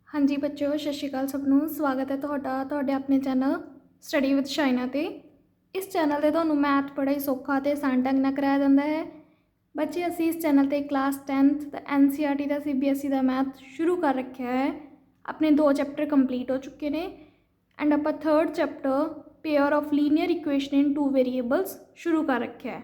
हाँ जी बच्चों, सत श्री अकाल सबनों। स्वागत है तुहाडा अपने चैनल स्टडी विद शाइना ते। इस चैनल ते तुहानूं मैथ बड़ा ही सौखा ते आसान ढंग नाल कराया जाता है। बच्चे असी इस चैनल ते क्लास 10th दा NCERT दा CBSE दा मैथ शुरू कर रखा है। अपने 2 चैप्टर कंप्लीट हो चुके हैं एंड आपां 3rd chapter pair of linear equation in 2 variables शुरू कर रखा है।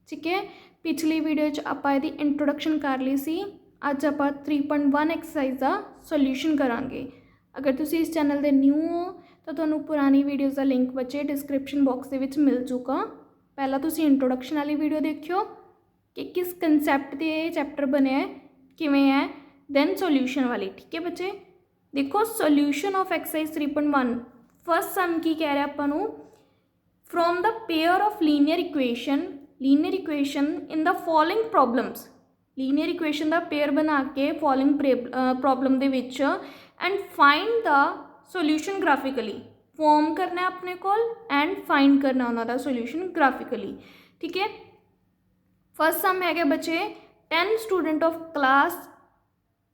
ठीक है, पिछली वीडियो च आपां इहदी इंट्रोडक्शन कर ली सी। अज आप 3.1 एक्सरसाइज का सोल्यूशन करांगे। अगर तुसी इस चैनल के न्यू हो तो तुहानूं पुरानी वीडियोज़ का लिंक बच्चे डिस्क्रिप्शन बॉक्स के विच मिल चुका। पहला तुसी इंट्रोडक्शन वाली वीडियो देखियो कि किस कंसैप्ट से ये चैप्टर बनया है, किवें है, दैन सोल्यूशन वाली। ठीक है बच्चे, देखो सोल्यूशन ऑफ एक्सरसाइज 3.1 फर्स्ट सम की कह रहा है आपां नूं from the pair of linear equation in the following problems. Linear equation का पेयर बना के फॉलोइंग प्रॉब्लम दे विच and find the solution graphically. Form करना है अपने को एंड फाइंड करना उन्होंने सोल्यूशन ग्राफिकली। ठीक है, फर्स्ट सम है बच्चे 10 student of class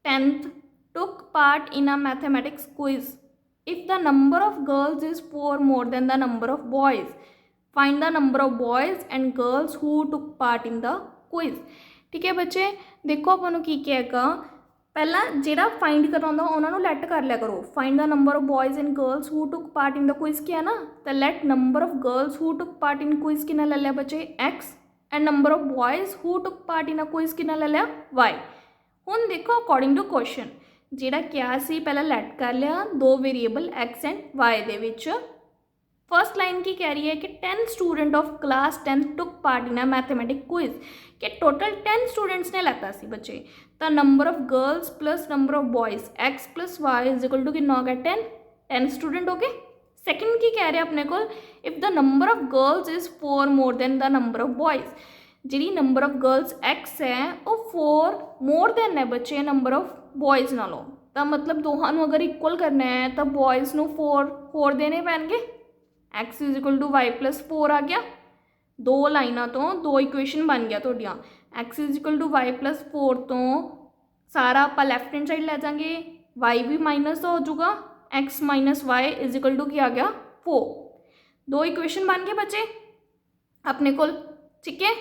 10th took part in a mathematics quiz. If the number of girls is 4 more than the number of boys, find the number of boys and girls who took part in the quiz. ठीक है बच्चे, देखो आपको की कहेगा, पहला जो find करना होंगे उन्होंने लैट कर लिया करो। Find the number of boys and girls who took part in the quiz क्या है ना, तो let number of girls who took part in quiz कि ले लिया बच्चे x and number of boys who took part in a quiz कि ले लिया y। हुण देखो अकॉर्डिंग टू क्वेश्चन जिहड़ा क्या सी पहला लैट कर लिया 2 वेरीएबल x एंड y दे विच। फर्स्ट लाइन की कह रही है कि 10 student of class 10th took part in a mathematic quiz कि टोटल 10 स्टूडेंट्स ने लेता सी बच्चे। तो number of girls plus number of boys x plus Y is equal to कितना हो गया 10 स्टूडेंट हो गए। सेकेंड की कह रहे हैं अपने को if the number of girls is 4 more than the number of boys. जी नंबर ऑफ गर्ल्स x है वो 4 मोर देन है बच्चे नंबर ऑफ बॉयज नालों। तो मतलब दोनों अगर इक्वल करना है तो बॉयज को 4 देने पैणगे। x is equal to y plus 4 आ गया। 2 लाइनों तो 2 इक्वेशन बन गया थोड़िया। x is equal to y plus 4 तो सारा आप लैफ्ट हैंड साइड लै जाएंगे, y भी माइनस हो जाऊगा, x minus Y is equal to क्या आ गया 4। 2 इक्वेशन बन गए बच्चे अपने को। ठीक है,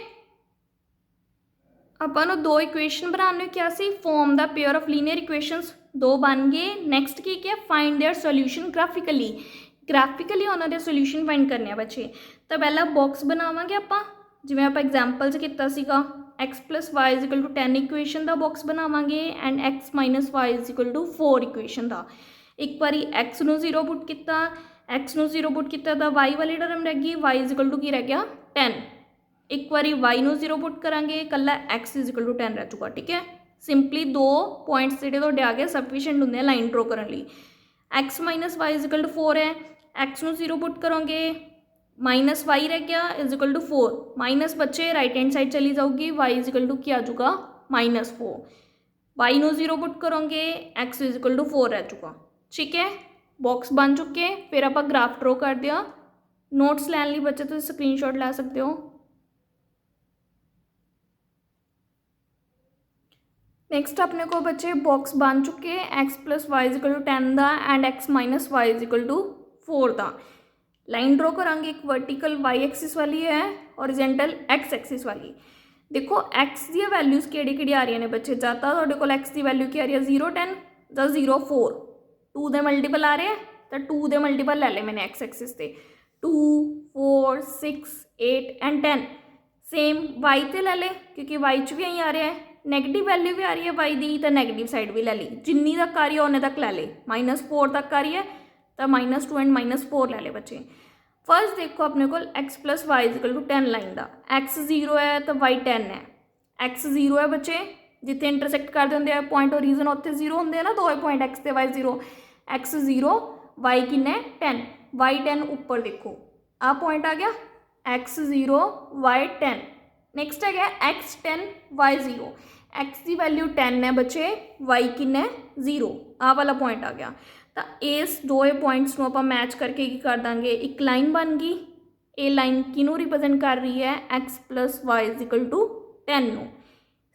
अपन 2 इक्वेशन बनाने क्या सी form the pair of linear equations 2 बन गए। नैक्सट की क्या find their solution graphically. Graphically उन्होंने सोल्यूशन फाइंड करने बच्चे। तो पहला बॉक्स बनावांगे आप जिवें आप एग्जाम्पल किया सीगा x plus Y is equal to 10 equation का बॉक्स बनावांगे and x minus Y is equal to 4 equation का। एक बार x नूं 0 पुट किया, x नूं 0 पुट किया तो y वाली टर्म रह गई y इज इक्वल टू की रह गया 10। एक बार y नूं 0 पुट करांगे कला x इज इक्वल टू 10 रह चुका। ठीक है, सिंपली 2 पॉइंट्स जो तुहाडे आ गए सफिशिएंट होंगे लाइन ड्रॉ करने लई। x minus Y is equal to 4 है, x नूं 0 पुट करोगे माइनस वाई रह गया इज इक्वल टू 4। माइनस बच्चे राइट हैंड साइड चली जाऊगी, y इज इक्वल टू क्या आ जाऊगा -4। y नूं 0 पुट करोगे x इज इक्वल टू 4 रह चुका। ठीक है, बॉक्स बन चुके। फिर आप ग्राफ ड्रॉ कर दिया। नोट्स लैन लई बच्चे तुसीं स्क्रीनशॉट लै सकते हो। नैक्सट अपने को बच्चे बॉक्स बन चुके x plus Y is equal to 10 का and x minus Y is equal to 4 का। लाइन ड्रॉ करांगे, एक वर्टिकल y एक्सिस वाली है ओरिजेंटल x एक्सिस वाली। देखो x दी वैल्यूज़ किहड़ी आ रही ने बच्चे, जां तां तुहाडे कोल x की वैल्यू क्या आ रही है 0 10 जां 0 4। 2 दे मल्टीपल आ रहे हैं तो 2 दे मल्टीपल ले ले मैंने x एक्सिस से 2 4 6 8 एंड 10। सेम y ते ले ले क्योंकि y च भी अं आ रहा है, नैगेटिव वैल्यू भी आ रही है y दी तो नैगेटिव साइड भी ले ली। जिन्नी तक आ रही है उन्ने तक ले ले, -4 तक आ रही है तो -2 एंड -4 ले ले बच्चे। फर्स्ट देखो अपने को x plus y is equal to 10 line का x 0 है तो y 10 है। x 0 है बच्चे जिथे इंटरसेक्ट करते होंगे पॉइंट और रीजन उत्थे 0 होंगे ना, 2 पॉइंट x ते y 0। x 0 y किन्ने 10, y 10 ऊपर देखो आ पॉइंट आ गया x 0 y 10। नैक्सट है x 10 y 0। x की वैल्यू 10 है बच्चे, y किन्ने 0 आ वाला पॉइंट आ गया। तो इस 2 पॉइंट्स को आप मैच करके की कर देंगे, एक लाइन बन गई। ये लाइन किनू रिप्रेजेंट कर रही है x plus y is equal to 10 नो।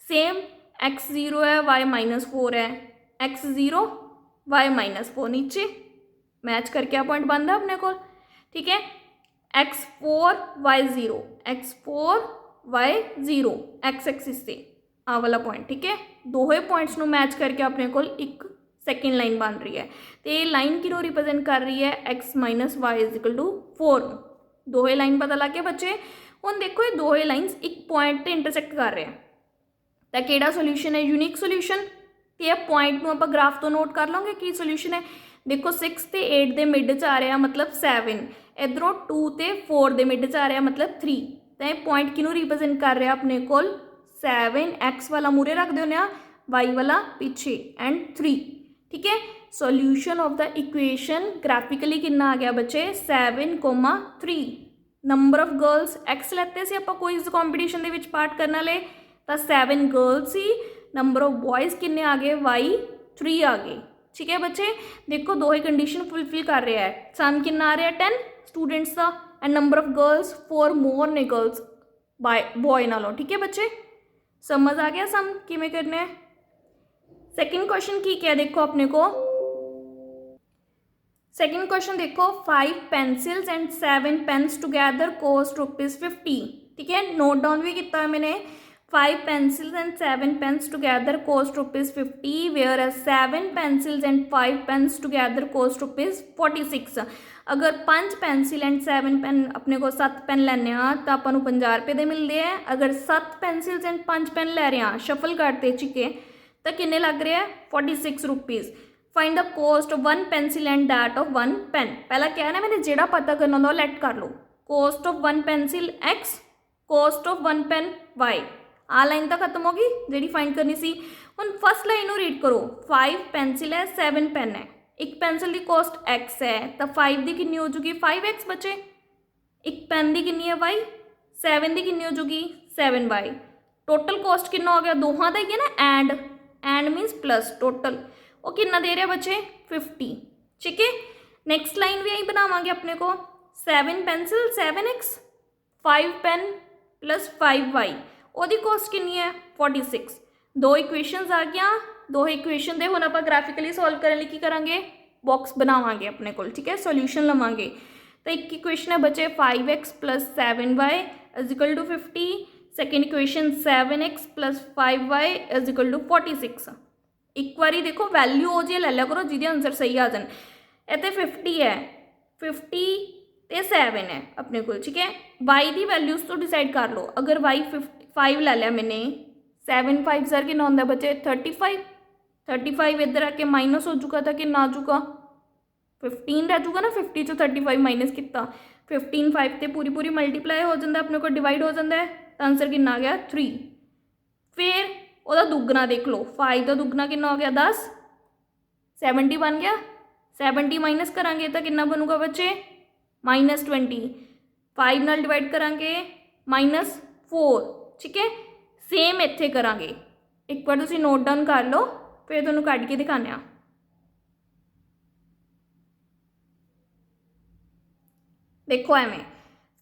सेम x 0 है y -4 है, x 0 वाई माइनस 4 नीचे मैच करके आ पॉइंट बनता है अपने को, ठीक है। x4 y0, x4 y0 x axis से आ वाला पॉइंट, ठीक है। दोहे पॉइंट्स ਨੂੰ मैच करके अपने को एक सैकेंड लाइन बन रही है, तो ये लाइन किनों रिप्रेजेंट कर रही है x minus Y is equal to 4। दोहे लाइन पता लग गया बच्चे। हुण देखो ये दोहे लाइन्स एक पॉइंट ते इंटरसैक्ट कर रहे हैं, तो किहड़ा सोल्यूशन है, यूनिक सोल्यूशन। तो यह पॉइंट में आप ग्राफ तो नोट कर लोगे की सोल्यूशन है। देखो 6 ते 8 के मिड च आ रहा मतलब 7, इधरों 2 ते 4 के मिड च आ रहा मतलब 3, तो यह पॉइंट किनों रिप्रेजेंट कर रहा अपने को 7, एक्स वाला मूहरे रख देने, वाई वाला पीछे एंड 3, ठीक है। Solution of the equation graphically कितना आ गया बच्चे 7,3। नंबर ऑफ गर्ल्स एक्स लेते से आप कोई कॉम्पीटिशन के पार्ट करने वाले, तो 7 girls he, number of boys किन्ने आ गए वाई 3 आ गए, ठीक है बच्चे। देखो दो ही कंडीशन फुलफिल कर रहा है, सन कितना आ रहा है 10 स्टूडेंट्स का, एंड नंबर ऑफ गर्ल्स 4 मोर ने गर्ल्स बॉय नालों, ठीक है बच्चे। समझ आ गया सम किमें करने है। सेकंड क्वेश्चन की क्या देखो अपने को, सेकंड क्वेश्चन देखो 5 pencils and 7 pens together cost ₹50, ठीक है। नोट डाउन भी किया है मैंने। 5 pencils and 7 pens together cost ₹50, whereas 7 pencils and 5 pens together cost ₹46। अगर 5 पेंसिल एंड 7 पेन अपने को 7 पेन लैने तो आपको 50 रुपये के मिलते हैं। अगर 7 पेंसिल्स एंड 5 पेन लै रहे हैं शफल करते चिके तो किन्ने लग रहे हैं ₹46। Find the cost of 1 pencil and that of 1 pen. पहला क्या है ना, मैंने जेड़ा पता करना होंगे लैट कर लो। Cost of 1 pencil X, cost of 1 pen Y. आ लाइन तो खत्म होगी जी फाइंड करनी सी। हुण फस्ट लाइन रीड करो, 5 पेंसिल है 7 पेन है, एक पेंसिल की कॉस्ट एक्स है तो 5 की कितनी हो जूगी 5x बचे, एक पेन की कितनी है y, 7 की कितनी हो जूगी 7y। टोटल कॉस्ट कितना हो गया, दोहां का ही है ना, एंड मीनस प्लस टोटल वो कितना दे रहा बच्चे 50, ठीक है। नैक्सट लाइन भी यही बनावांगे अपने को, 7 pencil 7x, 5 pen plus 5y, ਉਹਦੀ कॉस्ट कितनी है 46। दो इक्वेशनस आ गया, दो इक्वेशन दे हुण आपां ग्राफिकली सॉल्व करने लई की करांगे, बॉक्स बनावांगे अपने कोल, ठीक है, सोल्यूशन लवांगे। तो एक इक्वेशन है बच्चे 5x plus 7y is equal to 50। Second equation 7x plus 5y is equal to 46। एक बारी देखो वैल्यू हो जी ले लिया करो जिहदे आंसर सही आ जाए। इत्थे 50 है, 50 ते 7 है अपने को, ठीक है। y की वैल्यूज तो डिसाइड कर लो। अगर y 5 ले लिया मैंने, 7 5 सर कितना होंगे बच्चे 35, 35 इधर आके माइनस हो चुका था, कितना आ चुका 15 रह चुका ना, 50 चो 35 माइनस किया 15, 5 तो पूरी पूरी मल्टीप्लाई हो जाता है अपने को, डिवाइड हो जाता है, तो आंसर कितना आ गया 3। फिर वह दुगना देख लो, 5 का दुगना कितना हो गया 10, 70 बन गया। 70 माइनस करांगे तो कितना बनूगा बच्चे -20, 5 नाल डिवाइड करांगे -4, ठीक है। सेम इत्थे करांगे, एक बार तुसीं नोट डाउन कर लो फिर तुहानूं कढ के दिखाने आ। देखो एवें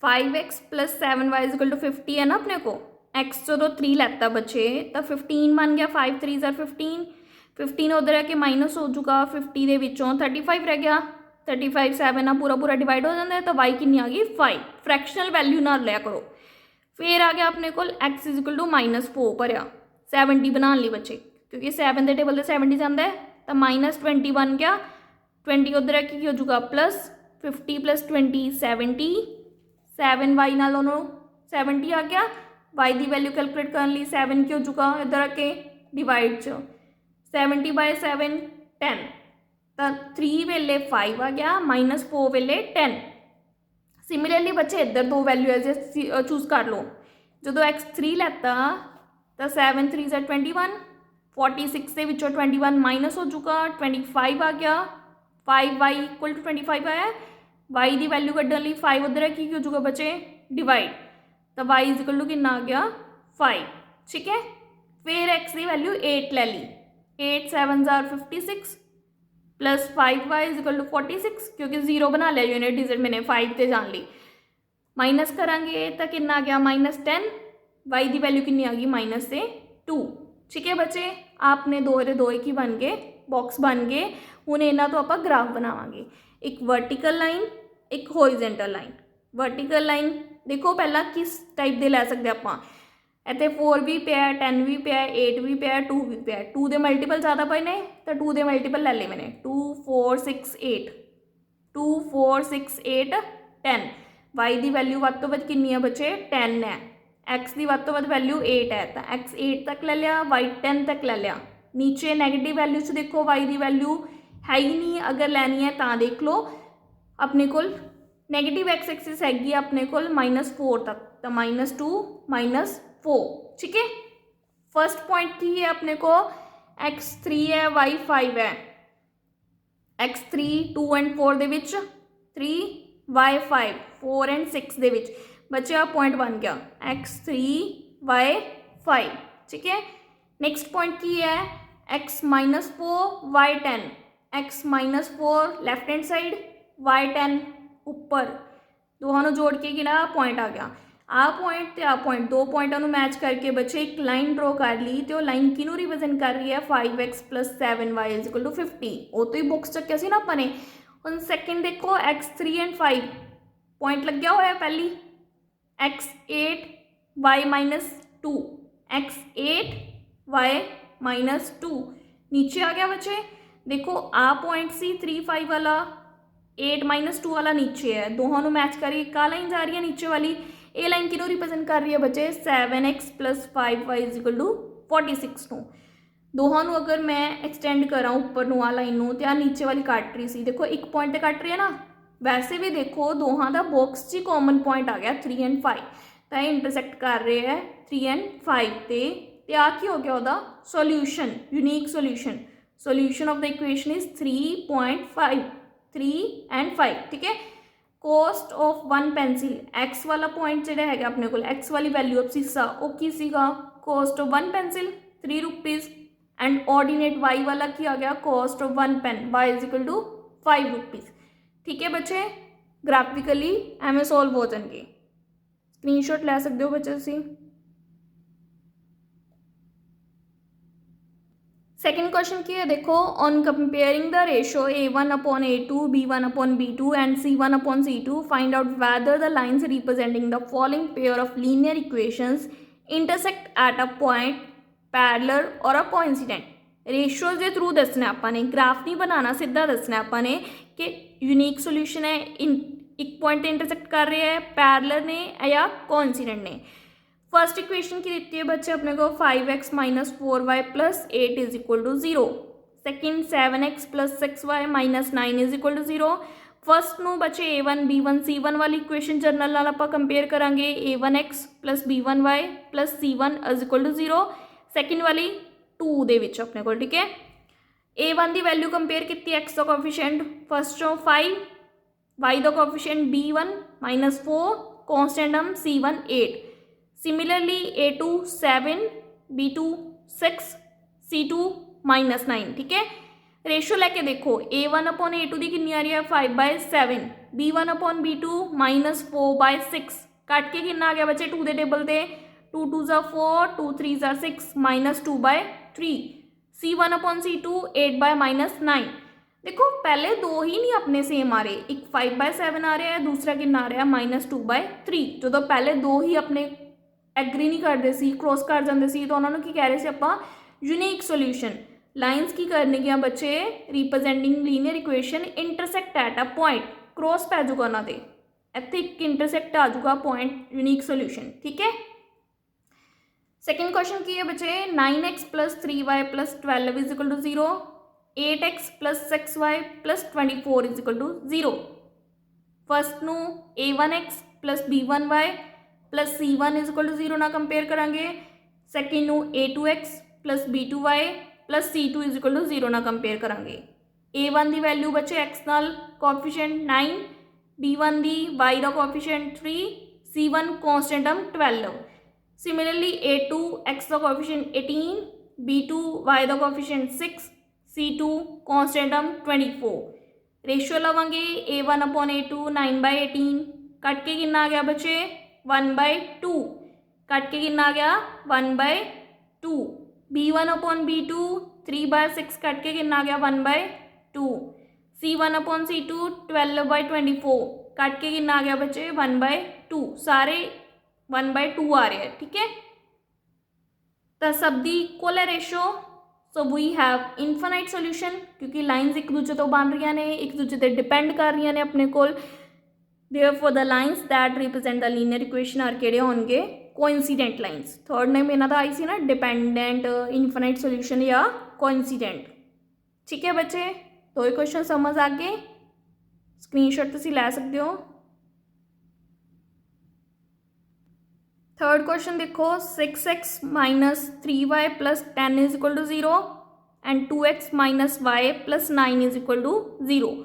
5x plus 7y equal to 50 है ना अपने को। x जो 3 लैता बच्चे तो 15 बन गया, 5 3 ज़ार 15, 15 उधर आके माइनस हो चुका, 50 के विचों 35 रह गया, 35 7 ना पूरा पूरा डिवाइड हो जाता है, तो y कितनी आ गई 5। फ्रैक्शनल वैल्यू ना लिया करो। फिर आ गया अपने को x इज इक्वल टू -4 भरिया 70 बनाने लिए बच्चे, क्योंकि 7 के टेबल से 70 जाता है, तो -20 बन गया। 20 उधर आके की हो चुका प्लस 50 प्लस 20 70, 7y नाल 70 आ गया। y की वैल्यू कैलकुलेट करने लिए 7 की हो चुका इधर आके डिवाइड 70/7 10, तो 3 वेले 5 आ गया, -4 वेले 10। सिमिलरली बच्चे इधर दो वैल्यू एज चूज कर लो। जो x 3 लैता तो 7 3 ज़ार 21, 46 के विचों 21 माइनस हो चुका, 25 आ गया, 5y इक्वल टू 25 आया। y की वैल्यू कढ़ने लिए 5 उधर की हो चुका बच्चे डिवाइड, तो y इज इक्वल टू कितना आ गया 5, ठीक है। फिर x की वैल्यू 8 ले ली, 8 7 ज़ार 56 plus 5y is equal to 46, क्योंकि 0 बना लिया यूनिट डिजिट मैंने 5 से जान ली। माइनस करांगे तो कितना आ गया -10, y की वैल्यू कितनी आ गई -2, ठीक है बच्चे। आपने 2 की बन गए बॉक्स बन गए। हुण इन्हां तो आपां ग्राफ बनावांगे, एक वर्टिकल लाइन एक होरिजेंटल लाइन। वर्टिकल लाइन देखो पहला किस टाइप दे लै सकदे आपां, इत्थे 4 भी पिया 10 भी पिया 8 भी पिया 2 भी पिया। 2 दे मल्टीपल ज़्यादा पए ने तो 2 दे मल्टीपल लै ले मैंने 2 4 6 8 2 4 6 8 10। वाई की वैल्यू वध तो वध कितनी है बच्चे 10 है। एक्स की वध तो वध वैल्यू 8 है तो एक्स 8 तक ले लिया, वाई 10 तक ले लिया। नीचे नैगेटिव वैल्यू च देखो वाई की वैल्यू है ही नहीं, अगर लैनी है तो देख लो अपने को नैगेटिव एक्स एक्सिस हैगी अपने को -4 तक, तो -2 -4 ठीक है। फर्स्ट पॉइंट की है अपने को x3 है y5 है, x3 2 and 4 they which 3 y5 4 and 6 दे विच बच्चे आ पॉइंट बन गया x3 y5 ठीक है। नेक्स्ट पॉइंट की है x -4 y10, x -4 left hand side y10 ऊपर, दोनों जोड़ के कि ना पॉइंट आ गया। आ पॉइंट तो आ पॉइंट दो पॉइंटों को मैच करके बच्चे एक लाइन ड्रॉ कर ली, तो लाइन किनू रिप्रेजेंट कर रही है 5x + 7y = 50। वो तो ही बुक्स चक्या सी ना अपने। हम सैकेंड देखो x3 एंड 5 पॉइंट लग्या हुआ है पहली x8 y -2 x8 y -2 नीचे आ गया बच्चे। देखो आ पॉइंट सी 3 5 वाला 8 -2 वाला नीचे है, दोनों मैच करिए का लाइन जा रही है नीचे वाली। ए लाइन किनू रिप्रेजेंट कर रही है बच्चे 7x + 5y = 46 नू। दोनों अगर मैं एक्सटेंड करा ऊपर नू आ लाइन नू तो आ नीचे वाली कट रही सी, देखो एक पॉइंट कट रही है ना। वैसे भी देखो दोहां का बॉक्स च कॉमन पॉइंट आ गया 3 एंड 5, तो ये इंटरसैक्ट कर रहे हैं 3 एंड 5 ते आ की हो गया वह solution, unique solution. Solution of the equation is 3.5 3 and 5 ठीक है। कॉस्ट ऑफ 1 पेंसिल एक्स वाला पॉइंट जो है अपने को एक्स वाली वैल्यू अब सीसा वो की सीगा cost of 1 pencil 3 rupees and ordinate y वाला की आ गया cost of 1 pen y = 5 rupees ठीक है बच्चे। ग्राफिकली एवं सॉल्व हो जाएंगे, स्क्रीनशॉट ले सकते हो बच्चे तुसीं। सेकेंड क्वेश्चन की है देखो on comparing the ratio a1/a2 b1/b2 and c1/c2 find out whether the lines representing the following pair of linear equations intersect at a point parallel or a coincident। Ratios के through दसना आपने, graph नहीं बनाना, सीधा दसना आपने कि unique solution है एक पॉइंट इंटरसेक्ट कर रहे हैं पैरेलल ने या कोइंसिडेंट ने। फर्स्ट इक्वेशन की देती है बच्चे अपने को 5x - 4y + 8 = 0। Second 7x + 6y - 9 = 0। First नू बच्चे a1 b1 c1 वाली इक्वेशन जनरल नाल आपां कंपेयर करांगे a1x + b1y + c1 = 0। सैकेंड वाली 2 दे विच अपने को ठीक है। a1 की वैल्यू कंपेयर की x का कोएफिशिएंट फर्स्ट चो 5 y का कोएफिशिएंट b1 -4 कॉन्स्टेंट हम c1 8। Similarly a2 7 b2 6 c2 -9 ठीक है। रेशो लैके देखो a1/a2 की कितनी आ रही है 5/7 b1/b2 -4/6 कट के कितना आ गया बच्चे 2 दे टेबल से 2 2 ज़ा 4 2 3 ज़ा 6 -2/3 c1/c2 8/-9। देखो पहले दो ही नहीं अपने सेम आ रहे, एक 5/7 आ रहा है दूसरा कितना आ रहा है -2/3। जो तो पहले दो ही अपने एग्री नहीं करते सी क्रॉस कर जाते सी तो उन्होंने की कह रहे थे ਆਪਾਂ यूनीक सोल्यूशन। लाइनस की करने गया बच्चे representing linear equation intersect at a point cross पै जाऊगा उन्होंने इतने एक इंटरसेक्ट आ जाऊगा पॉइंट यूनीक सोल्यूशन ठीक है। सेकेंड क्वेश्चन की है बच्चे 9x + 3y + 12 = 0 8x + 6y + 24 = 0। First नू a1x + b1y + c1 = 0 ना कंपेयर करांगे। सैकेंड नू a2x + b2y + c2 = 0 ना कंपेयर करांगे। a1 की वैल्यू बच्चे x नाल कोएफिशिएंट 9 b1 की y का कोएफिशिएंट 3 c1 कॉन्स्टेंट हम 12। सिमिलरली a2 x का कोएफिशिएंट 18 b2 y का कोएफिशिएंट 6 c2 कॉन्स्टेंट हम 24। रेशियो लवांगे a1/a2 9/18 कट के कितना आ गया बच्चे 1/2 कट के कितना आ गया 1/2 b1/b2 3/6 कट के कितना आ गया 1/2। C1/C2 12/24 कट के कितना आ गया बच्चे 1/2। सारे 1/2 आ रहे हैं, ठीक है। तो सब दी इक्वल है ratio, so we have infinite solution क्योंकि लाइनस एक दूजे तो बन रही ने, एक दूजे ते डिपेंड कर रही ने अपने कोल। Therefore the lines that represent the linear equation are किहड़े होणगे कोइंसीडेंट लाइन्स। थर्ड नेम इन्हां दा आई सी ना डिपेंडेंट, इनफाइनाइट सोल्यूशन या कोइंसीडेंट। ठीक है बच्चे, दो ही क्वेश्चन समझ आ गए, स्क्रीनशॉट तुसीं लै सकते हो। थर्ड क्वेश्चन देखो 6x minus 3y plus 10 is equal to 0 and 2x minus y plus 9 is equal to 0।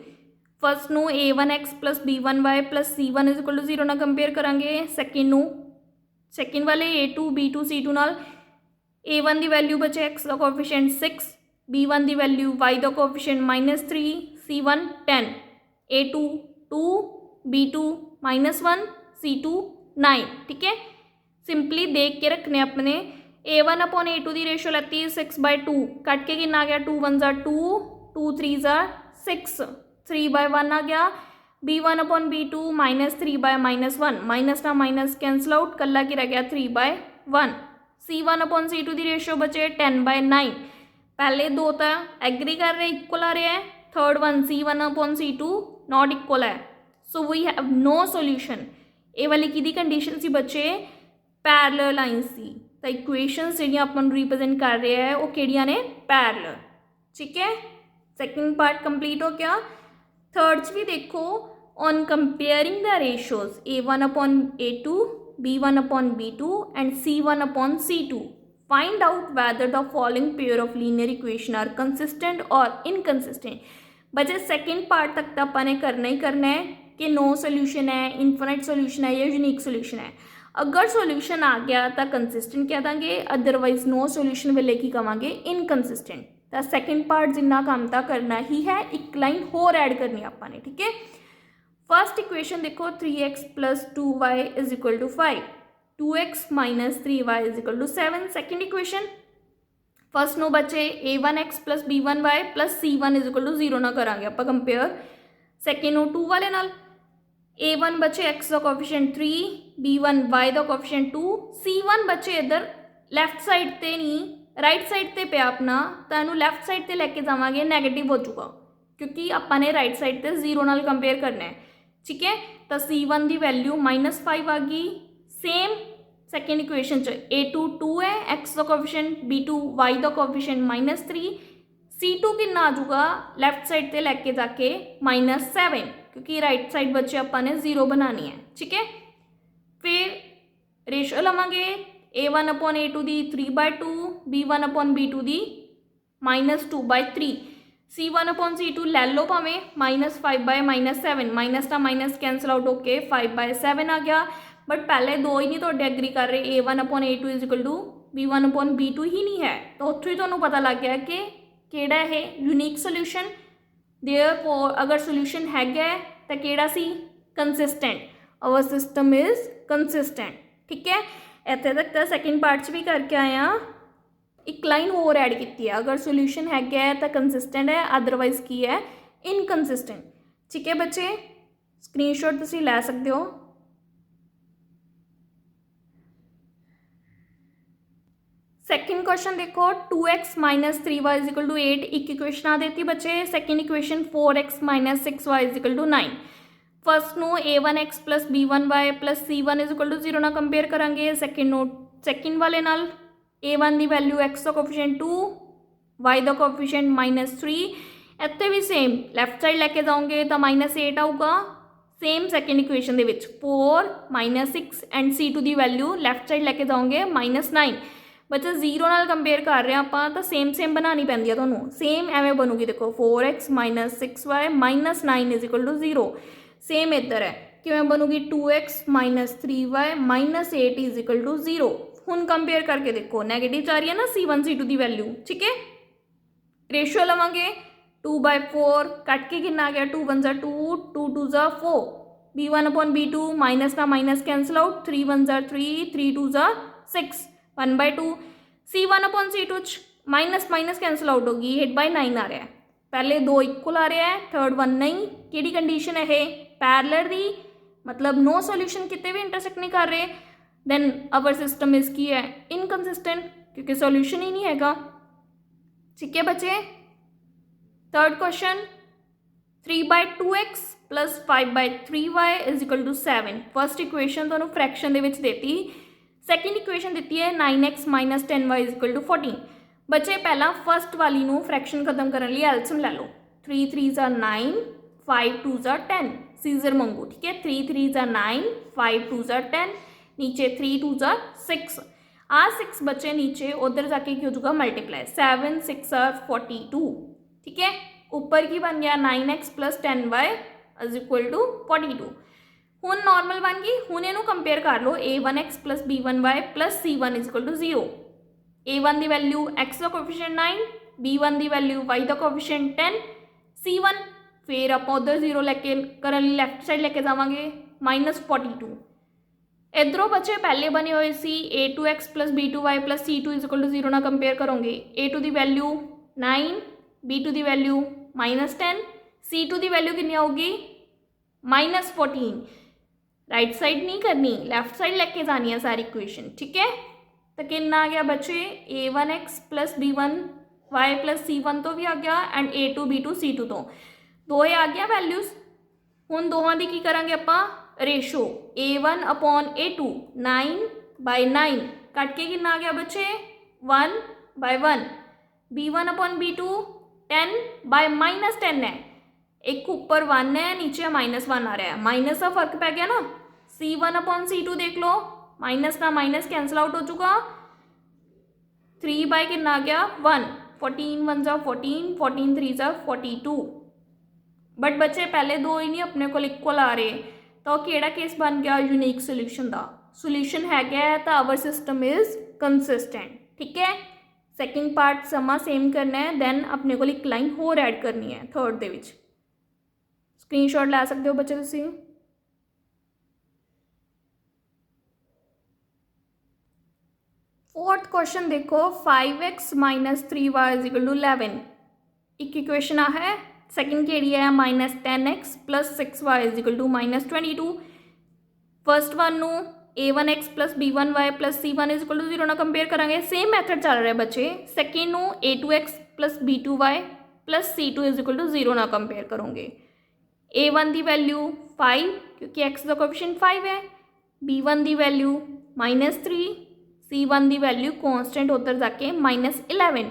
First नू a1x plus b1y plus c1 is equal to 0 ना कंपेयर करांगे। सैकेंड नू सैकेंड वाले a2 b2 c2 नाल a1 की value बचे x का coefficient 6, b1 की वैल्यू y का coefficient -3, c1 10, a2 2, b2 -1, c2 9। ठीक है, सिंपली देख के रखने अपने a1/a2 की रेशो लेती है 6/2 कट के कितना आ गया 2 1 2, 2 3 6, 3/1 आ गया। b1/b2 -3/-1 माइनस ना माइनस कैंसल आउट, कला की रह गया 3/1। c1/c2 की रेशो बचे 10/9। पहले दो तो एग्री कर रहे इक्वल आ रहे हैं, third one c1/c2 not equal है, so we have no solution. ये वाली की कंडीशन सी बचे पैरेलल लाइन सी, तो इक्वेशंस जिहड़ियां अपन रिप्रेजेंट कर रहे हैं वो किहड़ियां ने पैरेलल। ठीक है, सेकंड पार्ट कंप्लीट हो गया। थर्ड च भी देखो on comparing the ratios a1/a2, b1/b2 and c1/c2 find out whether the following pair of linear equation are consistent or inconsistent। बचे सेकंड पार्ट तक तो अपन ने करना ही करना है कि नो सोल्यूशन है, इनफाइनाइट सोल्यूशन है या यूनिक सोल्यूशन है। अगर सोल्यूशन आ गया तो कंसिस्टेंट कह देंगे, अदरवाइज नो सोल्यूशन वेले की कहांगे इनकंसिस्टेंट। तो सैकेंड पार्ट जिन्ना काम तो करना ही है, एक लाइन होर ऐड करनी आपने ने। ठीक है, फर्स्ट इक्वेशन देखो 3x plus 2y is equal to 5, 2x minus 3y is equal to 7। Second equation first नो बचे a1x plus b1y plus c1 is equal to 0 ना करांगे आप कंपेयर। सेकेंड नो 2 वाले नाल a1 बचे x का कोएफिशिएंट 3, b1 y का कोएफिशिएंट 2, c1 बचे इधर लैफ्ट साइड ते नहीं राइट साइड ते पे अपना, तो इन्हू लैफ्ट साइड ते लेके जावांगे नेगेटिव हो चुका क्योंकि अपन ने राइट साइड ते 0 नाल कंपेयर करना है। ठीक है, तो c1 की वैल्यू -5 आ गई। सेम सेकेंड इक्वेशन च a2 2 है, x का कोएफिशिएंट, b2 y का कोएफिशिएंट -3, c2 कितना आ जाऊगा लैफ्ट साइड ते लेके जाके -7 क्योंकि राइट साइड बच्चे अपन ने 0 बनानी है। ठीक है, फिर रेशो लवांगे a1/a2 की 3/2, b1/b2 की -2/3, c1/c2 ले लो भावें -5/-7, माइनस ना माइनस कैंसल आउट होके 5/7 आ गया। बट पहले दो ही नहीं तो एग्री कर रहे, a1/a2 is equal to b1/b2 ही नहीं है, तो उत्थों ही तुहानूं पता लग गया कि किहड़ा है यूनिक सोल्यूशन। देयरफॉर अगर सोल्यूशन है तो किहड़ा सी consistent, our system is consistent. ठीक है, इत्थे तक तो सैकेंड पार्ट च भी करके आए हैं, एक लाइन होर ऐड की है, अगर सोल्यूशन है तो कंसिस्टेंट है, अदरवाइज की है इनकंसिस्टेंट। ठीक है बच्चे, स्क्रीनशॉट तुसीं लै सकते हो। सेकेंड क्वेश्चन देखो 2x minus 3y is equal to 8, एक इक्वेशन आ देती बच्चे। Second equation 4x minus 6y is equal to 9। First नो a1x plus b1y plus c1 is equal to 0 ना कंपेयर करांगे। सेकेंड नो सेकेंड वाले नाल a1 की वैल्यू x का कोएफिशिएंट 2, y का कोएफिशिएंट -3, इत्थे भी सेम लैफ्ट साइड लैके जाओगे तो -8 आऊगा। सेम सेकेंड इक्वेशन दे विच 4 -6 एंड c2 की वैल्यू लैफ्ट साइड लैके जाओगे -9। बच्चा 0 नाल कंपेयर कर रहे हैं आप तो सेम बनानी पैंदी है तुहानूं, सेम एवें बनूगी। देखो 4x minus 6y minus 9 is equal to 0, same इधर है किवें बनूगी 2x minus 3y minus 8 is equal to 0। हुण कंपेयर करके देखो नैगेटिव जा रही है ना c1 c2 की वैल्यू। ठीक है, रेशियो लवांगे 2/4 कट के कितना आ गया 2 1 2, 2 2 4, b1/b2 माइनस ना minus cancel out, 3 1 3, 3 2 6, 1/2, c1/c2 minus minus cancel out होगी, 8/9 आ रहा है, पहले 2 इक्वल आ रहा है, थर्ड 1 नहीं, कि कंडीशन है ये पैरेलल दी, मतलब नो सोल्यूशन कितने भी इंटरसेक्ट नहीं कर रहे, देन अवर सिस्टम इज की है इनकंसिस्टेंट, क्योंकि सोल्यूशन ही नहीं हैगा। ठीक है बच्चे, third question 3/2x plus 5/3y is equal to 7। First equation तो फ्रैक्शन दे विच देती, सैकेंड इक्वेशन दी है 9x minus 10y is equal to 14। बच्चे पहला फर्स्ट वाली नू फ्रैक्शन खत्म करने लिए एल्सियम ले लो, 3 3s are 9, 5 2s are 10, सीजर मंगो। ठीक है, 3 3s are 9, 5 2s are 10, नीचे 3 2s are 6, आ 6 बच्चे नीचे उधर जाके क्या हो जाएगा मल्टीप्लाई, 7 6 are 42। ठीक है, ऊपर की बन गया 9x plus 10y is equal to 42। हूँ नॉर्मल बन गई, हूँ इनू कंपेयर कर लो, a1x plus b1y plus c1 is equal to 0। a1 की वैल्यू x का कोएफिशिएंट 9, b1 की वैल्यू y का कोएफिशिएंट 10, c1 फिर आप उधर 0 लैके करने लैफ्ट साइड लैके जावांगे -42। इधरों बच्चे पहले बने हुए सी a2x plus b2y plus c2 is equal to 0 ना कंपेयर करोगे, a2 की वैल्यू 9, b2 की वैल्यू -10, c2 की वैल्यू कितनी होगी -14। राइट साइड नहीं करनी, लेफ्ट साइड लेके जानी है सारी इक्वेशन। ठीक है, तो कितना आ गया बच्चे a1x plus b1y plus c1 तो भी आ गया एंड a2 b2 c2 तो दो ही आ गया वैल्यूज। हुण दोहां दी की करांगे आपां ratio, a1 upon a2 9/9 cut के कितना आ गया बच्चे 1/1, b1 अपॉन b2 10/-10 है, एक ऊपर 1 है नीचे -1 आ रहा है, माइनस का फर्क पै गया ना। c1 अपॉन c2 देख लो, माइनस का माइनस कैंसिल आउट हो चुका, 3 कितना आ गया 1, 14 1 जा 14, 14 3 जा 42। बट बच्चे पहले दो ही नहीं अपने को इक्वल आ रहे, तो केड़ा केस बन गया यूनिक सोल्यूशन का, सोल्यूशन है तो आवर सिस्टम इज कंसिस्टेंट। ठीक है, सैकेंड पार्ट समा सेम करना है, दैन अपने को एक लाइन होर ऐड करनी है थर्ड दे विच। स्क्रीनशॉट लै सकते हो बच्चे तुसी। फोर्थ क्वेश्चन देखो, 5x minus 3y is equal to 11। एक इक्वेशन आ है, सैकेंड केड़ी है -10x plus 6y is equal to -22। First one नू a1x plus b1y plus c1 is equal to 0 ना कंपेयर करांगे, सेम मैथड चल रहा है बच्चे। सैकेंड नू a2x plus b2y plus c2 is equal to 0 ना कंपेयर करोगे। a1 की वैल्यू 5 क्योंकि x का कोएफिशिएंट 5 है, b1 की वैल्यू -3, c1 की वैल्यू कॉन्स्टेंट उधर जाके -11,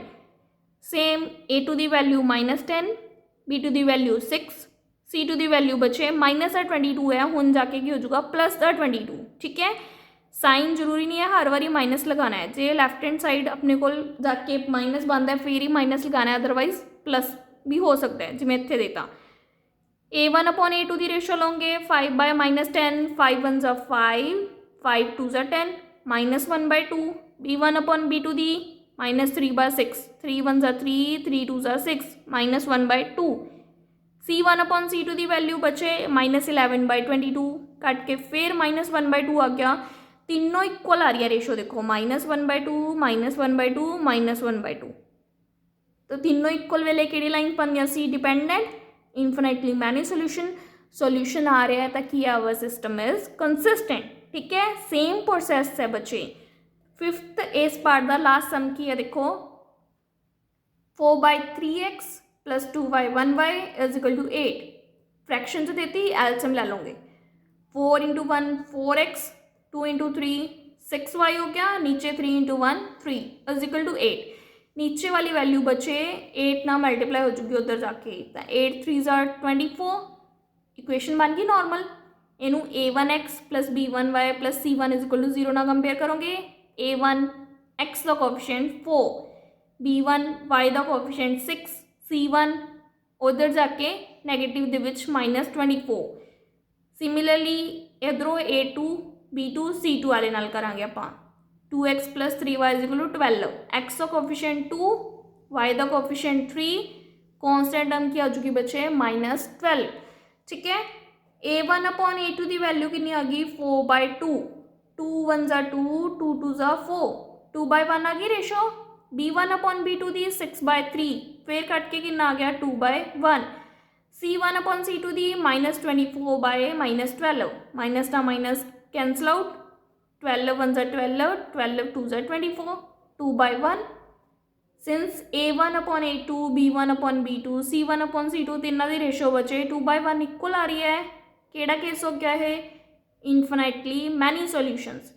सेम a2 की वैल्यू -10, b2 की वैल्यू 6, c2 की वैल्यू बचे -22 है, हुण जाके की हो जाएगा +22। ठीक है, साइन जरूरी नहीं है हर बारी माइनस लगाना है, जे लैफ्ट हैंड साइड अपने को जाके माइनस बनता है फिर ही माइनस लगाना है, अदरवाइज प्लस भी हो सकता है जिमें इत्थे देता। a1 अपॉन a2 की रेशो लोगे 5/-10, 5 1 जा 5, 5 2 जा 10, -1/2, b1 अपॉन b2 दी -3/6, 3 1 जा 3, 3 2 जा 6, -1/2, c1 अपॉन c2 की वैल्यू बचे -11/22 कट के फिर -1/2 आ गया, तीनों इक्वल आ रही है रेशो देखो, -1/2 -1/2 -1/2, तो तीनों इक्वल वेले कि लाइन बन गया सी डिपेंडेंट इन्फिनिटली मैनी सोल्यूशन आ रहा है ताकि आवर सिस्टम इज कंसिस्टेंट। ठीक है, सेम प्रोसेस है बच्चे। फिफ्थ इस पार्ट का लास्ट सम की है देखो, 4/3x plus 2/1y is equal to 8। Fraction जो देती एल्सियम ले लोगे, 4 × 1 4x, 2 × 3 6y हो गया, नीचे 3 × 1 3 इज इक्वल टू 8। नीचे वाली वैल्यू बचे 8 ना मल्टीप्लाई हो चुकी उधर जाके, 8 3 are 24, इक्वेशन बन गई नॉर्मल। इनू a1x plus b1y plus c1 is equal to 0 ना कंपेयर करोगे, a1 x का कोएफिशिएंट 4, b1 y का कोएफिशिएंट 6, c1 उधर जाके नैगेटिव दे विच -24। सिमिलरली इधरों a2 b2 c2 वाले नाल करांगे आपां, 2x plus 3y is equal to 12, x का कोएफिशिएंट 2, y का कोएफिशिएंट 3, कॉन्स्टेंट टर्म की आ चुकी बच्चे -12। ठीक है, a1 अपॉन a2 की वैल्यू कितनी आ गई 4/2, 2 1 जा 2, 2 2 जा 4, 2/1 आ गई रेशो, b1/b2 ਦੀ 6/3 फिर कट के कितना आ गया 2/1 c1/c2 ਦੀ -24/-12 माइनस ना minus cancel out 12 1 12 12 2 24 2/1 since a1/a2 b1/b2 c1/c2 तिना की रेशो बचे 2/1 इक्वल आ रही है। केड़ा केस हो गया है infinitely many solutions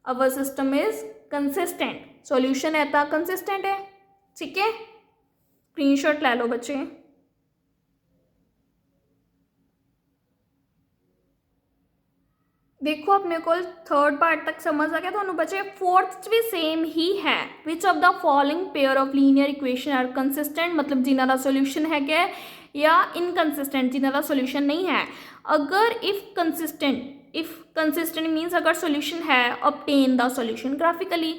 our system is consistent solution है तो कंसिस्टेंट है। ठीक है स्क्रीनशॉट ले लो बच्चे। देखो अपने को थर्ड पार्ट तक समझ आ गया तो बचे फोर्थ भी सेम ही है which of the following pair of linear equation are consistent मतलब जिन्हों का सोल्यूशन है या इनकंसिस्टेंट जिन्हों का सोल्यूशन नहीं है। अगर इफ कंसिस्टेंट मीनस अगर सोल्यूशन है ऑब्टेन द सोल्यूशन ग्राफिकली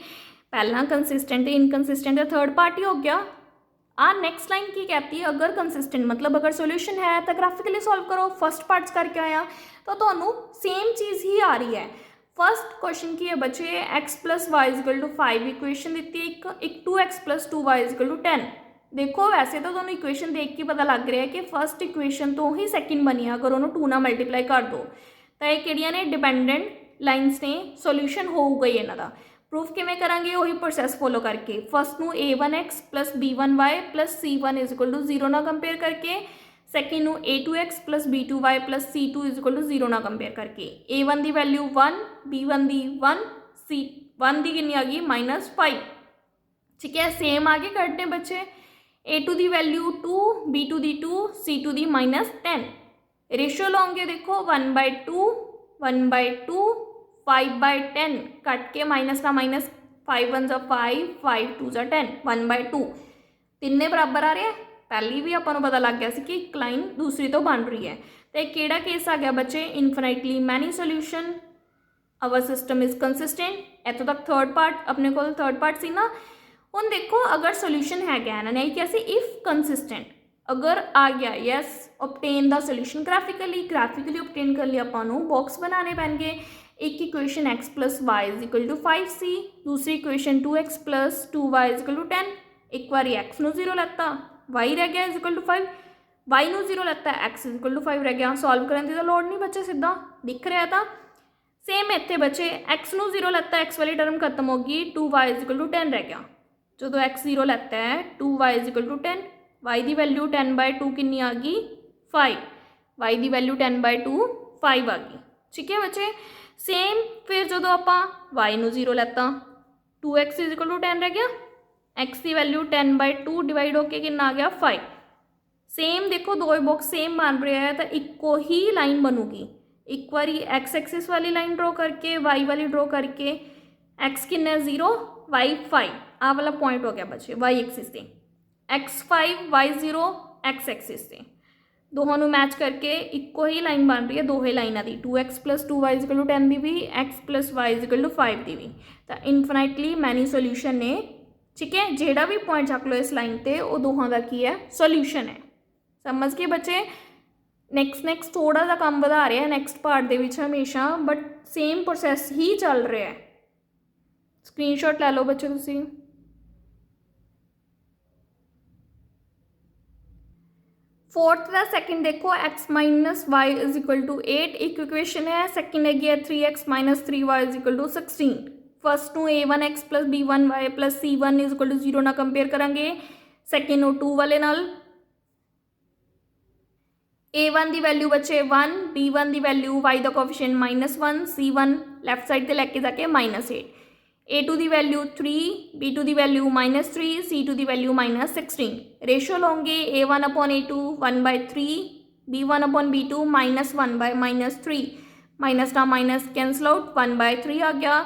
पहला कंसिस्टेंट इनकंसिस्टेंट थर्ड पार्ट ही हो गया। नेक्स्ट लाइन की कहती है अगर कंसिस्टेंट मतलब अगर सोल्यूशन है तो ग्राफिकली सॉल्व करो फर्स्ट पार्ट्स करके आया तो ਤੁਹਾਨੂੰ सेम चीज़ ही आ रही है। फर्स्ट क्वेश्चन की है बच्चे x + y = 5 इक्वेशन दी एक 2x + 2y = 10। देखो वैसे तो ਤੁਹਾਨੂੰ इक्वेशन देख के पता लग रहा है कि फर्स्ट इक्वेशन तो ही सैकेंड बनी है अगर उन्होंने 2 ਨਾਲ मल्टीप्लाई कर दो तो ये किहड़ियां ने डिपेंडेंट लाइनस ने सोल्यूशन होगा ही इन्हों का। प्रूफ किमें करांगे वही प्रोसैस फॉलो करके फर्स्ट नू a1x + b1y + c1 = 0 ना कंपेयर करके सैकेंड नू a2x + b2y + c2 = 0 ना कंपेयर करके a1 की वैल्यू 1 b1 की 1 c1 की कितनी आ गई -5। ठीक है सेम आगे करते हैं बच्चे a2 की वैल्यू 2 b2 की 2 c2 की -10 रेशो लाओगे देखो 1/2 1/2 5/10 कट के माइनस ना माइनस 5 1 5 5 2 10 1/2 तिन्ने बराबर आ रहे हैं। पहली भी आपको पता लग गया कि एक लाइन दूसरी तो बन रही है तो केड़ा केस आ गया बच्चे infinitely many solution our system is consistent. इतों तक थर्ड पार्ट अपने को थर्ड पार्ट सी ना हुण देखो अगर सोल्यूशन है क्या नहीं कि ऐसे इफ कंसिस्टेंट अगर आ गया yes obtain the solution graphically obtain कर लिया आपको बॉक्स बनाने पैणगे। एक इक्वेशन x + y = 5c दूसरी इक्वेशन 2x + 2y = 10 एक बार x नू 0 लैता y रह गया = 5 y नू 0 लैता x = 5 रह गया सॉल्व करने की तो लोड़ नहीं बच्चे सीधा दिख रहा था। सेम इतने बच्चे x नू 0 लैता x वाली टर्म खत्म होगी 2y = 10 रह गया जो x 0 लैता है 2y = 10 y की वैल्यू 10/2 कितनी आ गई 5 y की वैल्यू 10/2 5 आ गई। ठीक है बच्चे सेम फिर जो आप y नू 0 लैता 2x = 10 रह गया x की वैल्यू 10/2 डिवाइड होके कितना आ गया 5। सेम देखो दो बॉक्स सेम बन रहा है तो इको ही लाइन बनूगी एक बार x एक्सिस वाली लाइन ड्रॉ करके y वाली ड्रॉ करके x किन्ना 0 y 5 आ वाला पॉइंट हो गया बच्चे y एक्सिस से x 5 y 0 x एक्सिस से दोनों मैच करके इको ही लाइन बन रही है दो ही लाइना की 2x + 2y = 10 की भी x + y = 5 की भी तो इनफिनाइटली मैनी सोल्यूशन ने। ठीक है जेड़ा भी पॉइंट चक लो इस लाइन पर वो दोनों का की है सोल्यूशन है समझ के बच्चे। नैक्सट थोड़ा सा काम बढ़ा रहे हैं नैक्सट पार्ट के हमेशा बट सेम प्रोसैस ही चल रहा है। स्क्रीनशॉट लै लो बच्चे तुसी। फोर्थ का सैकेंड देखो x - y = 8 एक इक्वेशन है सैकेंड है 3x - 3y = 16 फर्स्ट नू a1x + b1y + c1 = 0 ना कंपेयर करांगे सैकेंड नू 2 वाले नाल a1 की वैल्यू बचे 1 b1 की वैल्यू y का कोफिशिएंट -1 c1 लैफ्ट साइड से लैके जाके -8 a2 की वैल्यू 3 b2 की वैल्यू -3 c2 की वैल्यू -16 रेशो लोगे a1/a2 1/3 b1/b2 -1/-3 माइनस ना माइनस कैंसल आउट 1/3 आ गया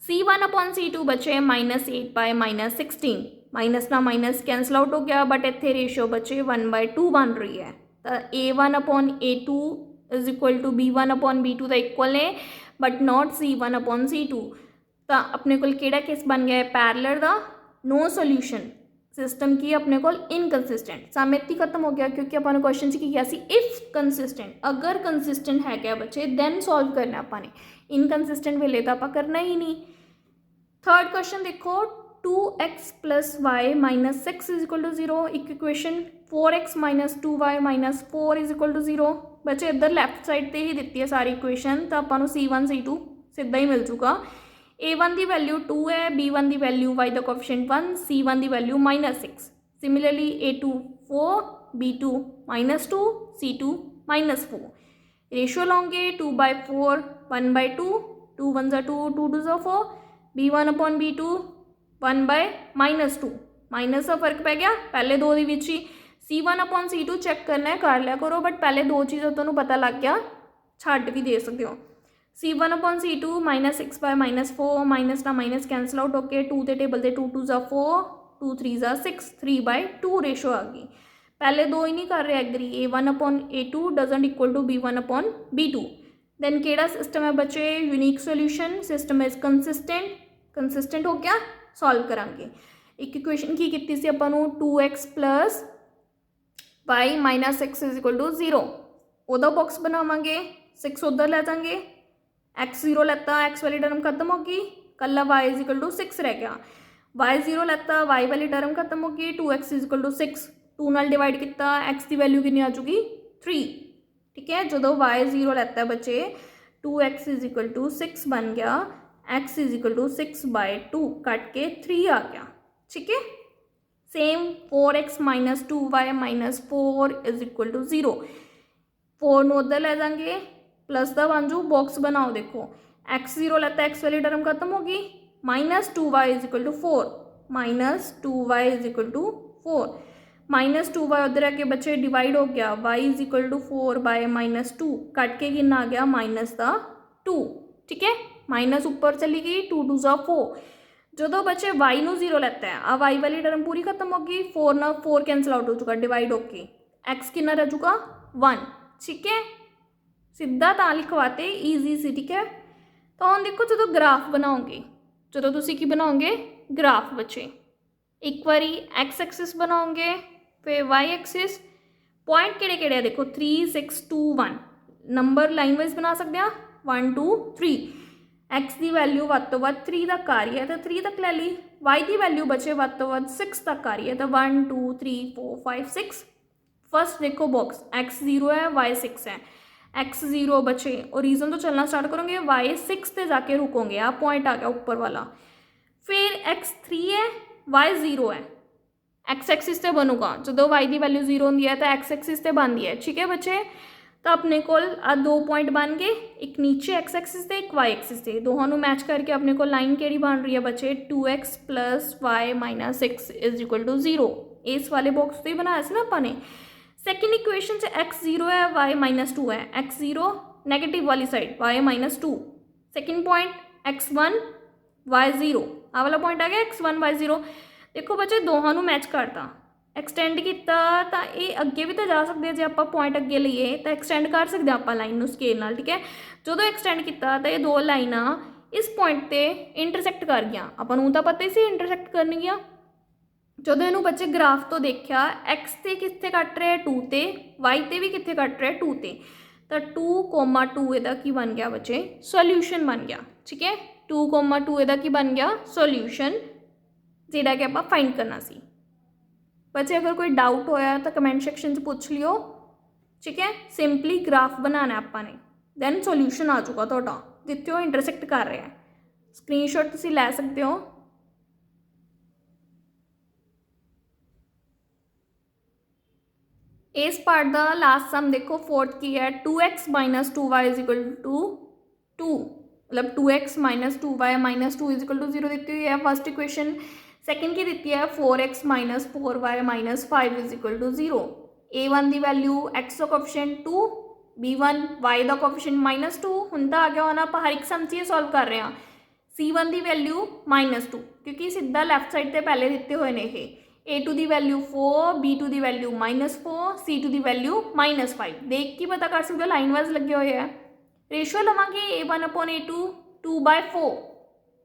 c1/c2 बचे -8/-16 माइनस ना माइनस कैंसल आउट हो गया बट इतने रेशो बचे 1/2 बन रही है तो a1/a2 = b1/b2 का इक्वल है बट नॉट c1/c2 तो अपने को केड़ा केस बन गया है पैरेलल का नो सोल्यूशन सिस्टम की अपने को इनकंसिस्टेंट सम इत्ती खत्म हो गया क्योंकि अपने क्वेश्चन की किया इफ कंसिस्टेंट अगर कंसिस्टेंट है क्या बच्चे दैन सॉल्व करना अपने इनकंसिस्टेंट वेले तो आप करना ही नहीं। थर्ड क्वेश्चन देखो 2x plus y minus 6 is equal to 0। एक equation 4x minus 2y minus 4 is equal to 0। बच्चे इधर लैफ्ट साइड ते ही दिती है सारी इक्वेशन, तो आपां नूं C1 C2 सीधा ही मिल जूगा। A1 की वैल्यू 2 है, B1 की वैल्यू y दा कोएफिशिएंट 1, C1 की वैल्यू -6। Similarly A2 4, B2 -2, C2 -4। Ratio लॉन्गे 2/4 1/2, 2 1 2, 2 2 4, B1 अपॉन B2 1/-2 माइनस का फर्क पै गया पहले दो दी विच ही। C1 अपॉन C2 चैक करना है कर लिया करो, बट पहले दो चीज़ों तुहानूं पता लग गया, छड्ड भी दे सकते हो। C1 अपॉन C2 -6/-4 माइनस ना माइनस कैंसल आउट होके 2 के टेबल से 2 2 4, 2 3 6, 3/2 रेशो आ गई। पहले दो ही नहीं कर रहे agree. A1 upon A2 doesn't equal to B1 upon B2। Then केड़ा सिस्टम है बच्चे, unique solution. System is consistent हो गया, सॉल्व करांगे। एक इक्वेशन की कीती सी आपां नूं 2x plus y minus 6 is equal to 0। ओदा बॉक्स बनावांगे, 6 उधर लै जाएंगे, x 0 लैता, x वाली टर्म खत्म होगी, कला y इज इक्वल टू 6 रह गया। y 0 लैता, y वाली टर्म खत्म होगी, 2x इज इक्वल टू 6, 2 नाल डिवाइड किया, x की वैल्यू कितनी आ जाऊगी 3। ठीक है, जो y 0 लैता बच्चे 2x इज इक्वल टू 6 बन गया, x is equal to 6/2 cut के 3 आ गया। ठीक है, same 4x minus 2y minus 4 is equal to 0। 4 नूं उधर लै जाएंगे, प्लस का बन जू, बॉक्स बनाओ, देखो x 0 लैता, x वाली टर्म खत्म होगी, -2y is equal to 4, -2y is equal to 4, -2y उधर आके बच्चे डिवाइड हो गया, y is equal to 4/-2 cut के कितना आ गया -2। ठीक है, माइनस ऊपर चली गई, 2 2 4। जो बच्चे y नूं 0 लैता है, आ y वाली टर्म पूरी खत्म होगी, 4 ना 4 कैंसल आउट हो चुका डिवाइड होके, x कितना रह चुका 1। ठीक है, सीधा तो लिखवाते, ईजी सी। ठीक है, तो हम देखो जो ग्राफ बनाओगे, जो तुसी की बनाओगे ग्राफ बच्चे, एक बारी एक्स एक्सिस बनाओगे, फिर वाई एक्सिस, पॉइंट किहड़े किहड़े देखो 3 6 2 1, नंबर लाइन वाइज बना सकते हैं 1 2 3। एक्स की वैल्यू वध तो वध 3 तक आ रही है तो 3 तक ले ली, वाई की वैल्यू बचे वध तो वध 6 तक आ रही है तो 1 2 3 4 5 6। फर्स्ट देखो बॉक्स, x 0 है, y 6 है, x 0 बचे और रीजन तो चलना स्टार्ट करोगे, y 6 पे जाके रुकोगे, आप पॉइंट आ गया ऊपर वाला। फिर x 3 है, y 0 है, x एक्सिस से बनूगा, जो y की वैल्यू 0 होंगी है तो x एक्सिस से बनती है। ठीक है बच्चे, तो अपने को दो पॉइंट बन गए, एक नीचे x एक्सिस से, एक y एक्सिस से, दोनों मैच करके अपने को लाइन केड़ी बन रही है बच्चे 2x plus y minus 6 is equal to 0। इस वाले बॉक्स तो ही बनाया से ना अपने। सेकेंड इक्वेशन से x 0 है, y -2 है, x 0 नेगेटिव वाली side, y -2। Second point x 1 y 0, आ वाला पॉइंट आ गया x 1 y 0। देखो बच्चे दोनों मैच करता, एक्सटेंड किया तो ये अगे भी तो जा सकते हैं, जो आप पॉइंट अगे लीए तो एक्सटेंड कर सकते आप लाइन स्केल नाल। ठीक है, जो एक्सटेंड किया तो ये दो लाइना इस पॉइंट पर इंटरसैक्ट कर गई, आपको तो पता ही सी इंटरसैक्ट करनगियां। जो इनू बच्चे ग्राफ तो देखा, एक्स से कितने कट रहे 2 ते, वाई ते भी कितने कट रहे 2 ते, तो 2,2 इहदा की बन गया बच्चे सोल्यूशन बन गया। ठीक है, 2,2 इहदा की बन गया सोल्यूशन, जिहड़ा कि आपां फाइंड करना सी। बच्चे अगर कोई डाउट होया तो कमेंट सैक्शन च पूछ लियो। ठीक है, सिंपली ग्राफ बनाना आपां ने, दैन सोल्यूशन आ जाऊगा तुहाडा जिथे वो इंटरसैक्ट कर रहे हैं। स्क्रीनशॉट तुसीं लै सकते हो। इस पार्ट का लास्ट सम देखो, फोर्थ की है 2x minus 2y is equal to 2, मतलब 2x minus 2y minus 2 is equal to 0 दी हुई है फर्स्ट इक्वेशन। सेकेंड की दी है 4x minus 4y minus 5 is equal to 0। A1 की वैल्यू x का कोएफिशिएंट 2, B1 y का कोएफिशिएंट -2, हुण तां आ गया होना, आप हर एक सम च सॉल्व कर रहे हैं। C1 की वैल्यू -2, क्योंकि सीधा लैफ्ट साइड से पहले दिते हुए ने ये। A2 की वैल्यू 4, B2 की वैल्यू -4, C2 की वैल्यू -5, देख के पता कर सकते हो, लाइन वाइज लगे हुए हैं। रेशियो लवांगे A1 अपॉन A2 2/4,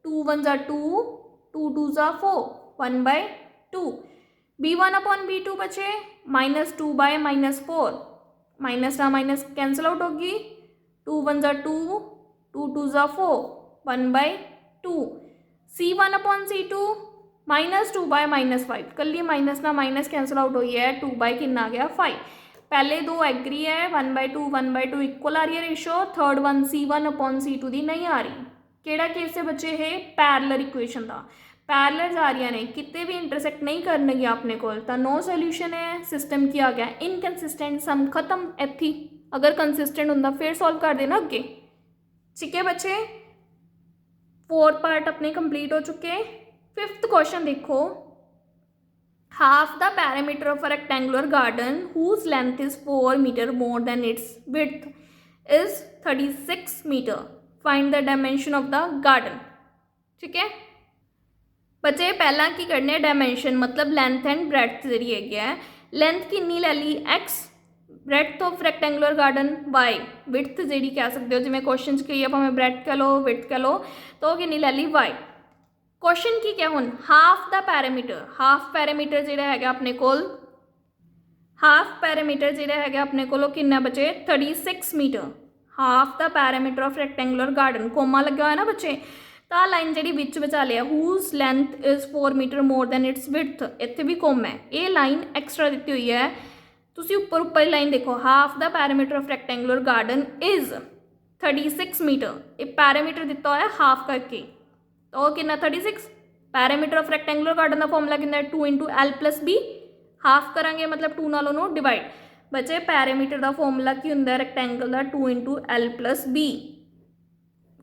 2 1 जा 2, 2 2 जा 4, 1/2। B1 अपॉन B2 बचे -2/-4, माइनस ना माइनस कैंसल आउट होगी, 2 1 जा 2, 2 2 जा 4, 1/2। C1 अपॉन C2 -2/-5 कल्ली माइनस ना माइनस कैंसल आउट हुई है 2 कितना आ गया 5। पहले दो एग्री है 1/2 इक्वल आ रही है रेशो। थर्ड वन C1/C2 दी नहीं आ रही। केड़ा केस है बच्चे है पैरेलल इक्वेशन का। पैरेलल आ रही ने कितने भी इंटरसेक्ट नहीं करनगी अपने को तो नो सोल्यूशन है। सिस्टम की आ गया इनकंसिस्टेंट सम खत्म इत्थे। अगर कंसिस्टेंट होंदा फिर सॉल्व कर देना अगे। ठीक है बच्चे 4 पार्ट अपने कंप्लीट हो चुके। 5th क्वेश्चन देखो half the perimeter of a rectangular garden whose length is 4 meter more than its width is 36 meter. Find the dimension of the garden. ठीक है बच्चे पहला की करने डायमेंशन मतलब लेंथ एंड ब्रेडथ जी है। लेंथ कितनी ले ली x, breadth of rectangular garden y, width जी कह सकते हो जिमें क्वेश्चन कही है भावें ब्रेडथ कह लो विड्थ कह लो तो कितनी ले ली y। क्वेश्चन की क्या हुन half the parameter. Half parameter जो है अपने कोल हाफ पैरामीटर जो है अपने को कितना बचे 36 metre. Half the parameter of rectangular garden comma लगे हुआ है ना बच्चे। तो लाइन जी बिच बचा लिया whose length is 4 metre more than its width इत्थे भी कोम है। ये लाइन एक्सट्रा दी हुई है। तुसी ऊपर ऊपर लाइन देखो half the parameter of rectangular garden is 36 metre. ये पैरामीटर दिता हुआ है हाफ करके तो कितना 36। पैरामीटर ऑफ रैक्टेंगुलर गार्डन का फॉर्मूला कितना 2 × L+B। हाफ करांगे मतलब 2 नालों नो डिवाइड। बचे पैरामीटर का फॉर्मूला की होंगे रैक्टेंगल का 2 × L+B।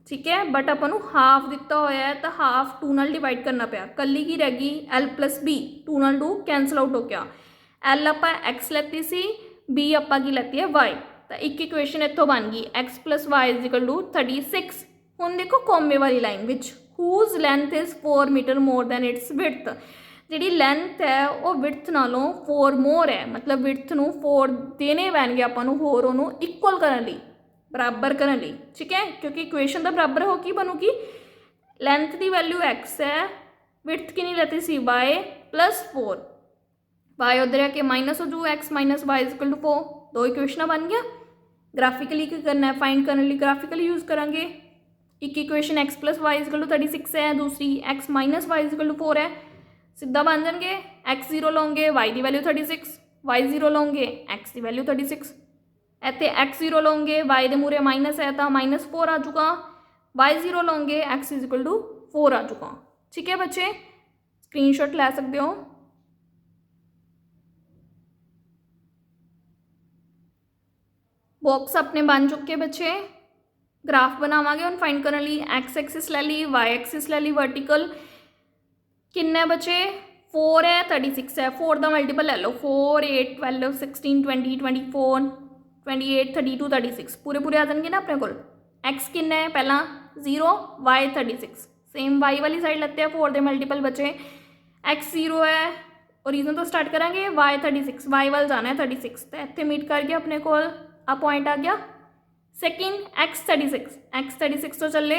ठीक है बट अपन हाफ दिता होया है तो हाफ 2 नाल डिवाइड करना पाया। कली की रह गई L+B 2 नाल 2 कैंसल आउट हो गया। L आप x लेती सी B आप की लेती है y तो एक इक्वेशन इतों बन गई x + y = 36। हुण देखो कोमे वाली लाइन विच whose length is 4 metre more than its width. जी लेंथ है वो विड्थ नालों 4 मोर है मतलब विड्थ नूं 4 देने पैणगे आपां नूं होर उहनूं इक्वल करन लई बराबर करन लई। ठीक है क्योंकि इक्वेशन तो बराबर हो की बनूगी लेंथ की वैल्यू x है विड्थ की नहीं लेती सी y + 4 y उधर आके माइनस हो जू x - y = 4। दो इक्वेशन बन गया। ग्राफिकली क्या करना है फाइंड करने लिए ग्राफिकली यूज़ करांगे। एक इक्वेशन x + y = 36 है दूसरी x - y = 4 है। सीधा बन जाएंगे x0 लोगे y की वैल्यू 36 y0 लोगे x की वैल्यू 36। इतने x0 लोगे y के मूरे माइनस है तो -4 आ जाऊगा। y0 लोगे x = 4 आ जाऊगा। ठीक है बच्चे स्क्रीनशॉट ले सकते हो। बॉक्स अपने बन चुके बच्चे। ग्राफ बनावांगे हम फाइंड करने लिए एक्स एक्सिस ले ली वाई एक्सिस ले ली वर्टिकल किन्ने बचे 4 है 36 है 4 का मल्टीपल ले लो 4 8 12 16 20 24 28 32 36 पूरे पूरे आ जाएंगे ना अपने को। एक्स किन्ने है पहला 0 वाई 36 सेम वाई वाली साइड लेते हैं 4 के मल्टीपल बचे एक्स 0 है ओरिजिन तो स्टार्ट करेंगे वाई 36 वाई वाल जाना है 36 तो इतने मीट करके अपने को आ पॉइंट आ गया। सेकेंड एक्स 36 तो चले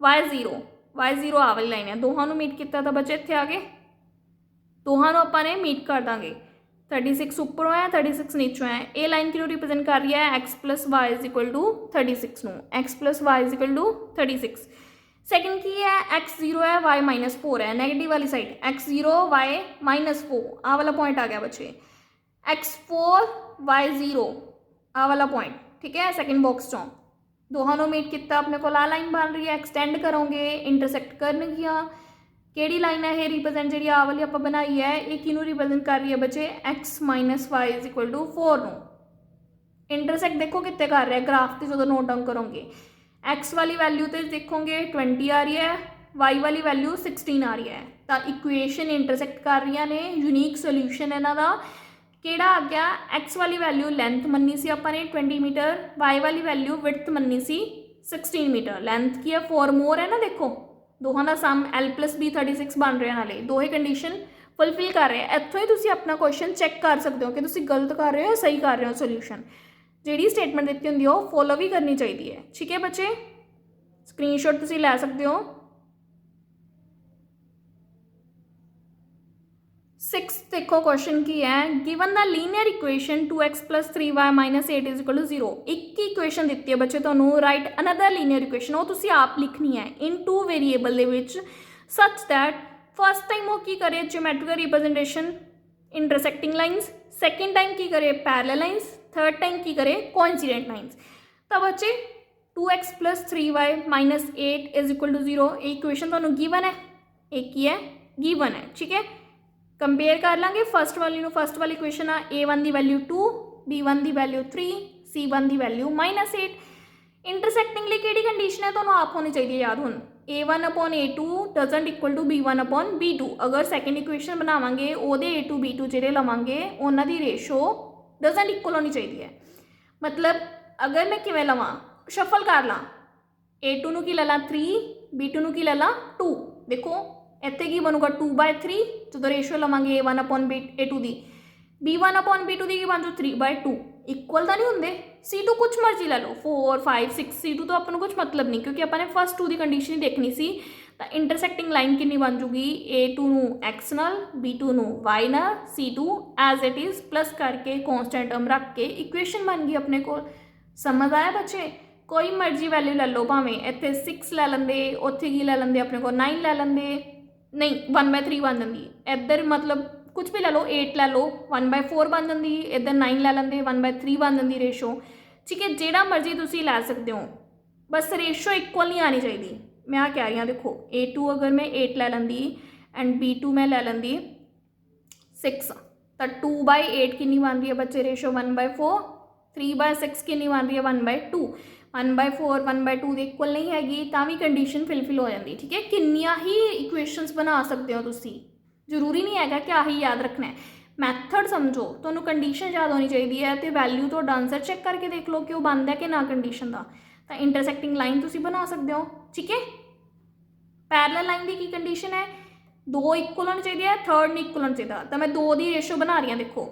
y0 आ वाली लाइन है दोहां मीट किया तो बचे इतने आ गए दोहां अपने मीट कर देंगे 36 उपरों है 36 नीचों है। ये लाइन कि रिप्रेजेंट कर रही है x + y = 36 x + y = 36। Second की है x0 है y -4 है नेगेटिव वाली साइड x0 y -4 आ वाला पॉइंट आ गया बच्चे x4 y0 आ वाला पॉइंट। ठीक है सेकेंड बॉक्स चो दोनों मीट किया अपने को ला लाइन बन रही है एक्सटेंड करोगे इंटरसेक्ट करनगियां केड़ी लाइन है ये रिप्रेजेंट जी आ वाली आप बनाई है ये किनू रिप्रेजेंट कर रही है बच्चे x - y = 4 नूं। इंटरसेक्ट देखो कितने कर रहा है ग्राफ से जो नोट डाउन करोगे x वाली वैल्यू तो देखोगे 20 आ रही है y वाली वैल्यू 16 आ रही है तो इक्वेशन इंटरसेक्ट कर रही ने। यूनीक सोल्यूशन इन्हां दा केड़ा आ गया x वाली वैल्यू लेंथ मन्नी सी अपने 20 मीटर y वाली वैल्यू विड्थ मन्नी सी 16 मीटर। लेंथ की है 4 मोर है ना देखो दोहां का सम L+B 36 बन रहे नाले दो ही कंडीशन फुलफिल कर रहे हैं। इत्थों ही तुसी अपना क्वेश्चन चेक कर सकते हो कि तुसी गलत कर रहे हो या सही कर रहे हो। सोल्यूशन जी स्टेटमेंट दी होंगी वो फॉलो भी करनी चाहिए है। ठीक है बच्चे स्क्रीनशॉट तुसी ले सकते हो। 6 देखो क्वेश्चन की है given the linear equation 2x + 3y - 8 = 0। एक ही इक्वेशन दी है बच्चे तो राइट अनदर लीनियर इक्वेशन वो तुसी आप लिखनी है इन 2 variable such that first time वो की करे geometrical representation intersecting lines, second time की करे पैरेलल लाइन्स, थर्ड टाइम की करे कोइंसिडेंट लाइन्स। तो बच्चे 2x + 3y - 8 = 0 इक्वेशन तो गिवन है, एक ही है गिवन है, ठीक है। कंपेयर कर लांगे फस्ट वाली फस्ट वाली इक्वेशन आ a1 की वैल्यू 2, b1 की वैल्यू 3, c1 की वैल्यू -8। इंटरसैक्टिंग लिए किहड़ी कंडीशन है तो आप होनी चाहिए याद हुण a1/a2 doesn't equal to b1/b2। अगर सैकेंड इक्वेशन बनावांगे ओहदे a2 b2 जिहड़े लवांगे उन्हां दी रेशो डजंट इक्वल होनी चाहिए है। मतलब अगर मैं किवें लवां शफल कर ला a2 नूं की ले ला 3, b2 नूं की ले ला 2। देखो इत्थे की बनूगा 2/3 जो रेशो लवांगे a1/a2 की, b1/b2 की बन जू 3/2। इक्वल तो नहीं होंगे। C2 कुछ मर्जी ले लो 4 5 6, C2 तो अपन कुछ मतलब नहीं क्योंकि अपने फर्स्ट 2 की कंडीशन ही देखनी सी। तो इंटरसैक्टिंग लाइन कितनी बन जूगी a2 नू x नाल, b2 नू y नाल, C2 as it is plus करके कॉन्स्टेंट टर्म रख के इक्वेशन बन गई अपने को। समझ आया बच्चे? कोई मर्जी वैल्यू ले लो, भावें इत्थे 6 ले लेंदे, उत्थे की ले लेंदे अपने को 9 ले लेंदे, नहीं 1/3 बन जाती। इधर मतलब कुछ भी ले लो 8 ले लो 1/4 बन जाती, इधर 9 ले लेंदे 1/3 बन जाती रेशो, ठीक है। जिहड़ा मर्जी तुसी लै सकते हो, बस रेशो इक्वल नहीं आनी चाहिए। मैं आ कह रही हूँ देखो a2 अगर मैं 8 ले लेंदी एंड b2 मैं ले लेंदी 6 तो 2/8 कितनी बन रही है बच्चे रेशो 1/4, 3/6 कितनी बन रही है 1/2। 1/4 1/2 इक्वल नहीं हैगी तो भी कंडीशन फिलफिल हो जाती, ठीक है। किन्नियां ही इक्वेशनस बना सकते हो तुसी, जरूरी नहीं है कि आही याद रखना है। मैथड समझो, तो कंडीशन याद होनी चाहिए है तो वैल्यू तो आंसर चेक करके देख लो कि वह बनता है कि ना कंडीशन का। तो इंटरसैक्टिंग लाइन तुसी बना सकते हो, ठीक है। पैरेलल लाइन की कंडीशन है 2 इक्वल होनी चाहिए, थर्ड नहीं इक्वल होना चाहिए। तो मैं 2 की रेशो बना रही हूँ, देखो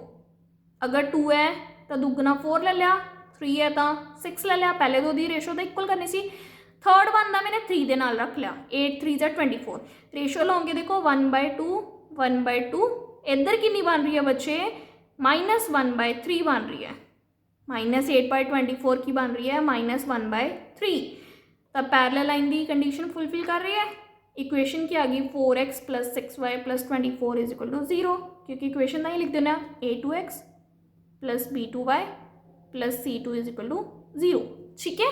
अगर 2 है तो दुगना 4 ले लिया, 3 है तो 6 ले लिया। पहले 2 की रेशो तो इक्वल करनी सी, थर्ड वन का मैंने 3 के नाल रख लिया, 8 3 = 24। रेशो लाओगे देखो 1/2 1/2, इधर कितनी बन रही है बच्चे -1/3 बन रही है, -8/24 की बन रही है -1/3। तब पैरेलल लाइन की कंडीशन फुलफिल कर रही है। इक्वेशन की आ गई 4x + 6y + 24 = 0, क्योंकि इक्वेशन ही लिख देना a2x + b2y + c2 = 0, ठीक है।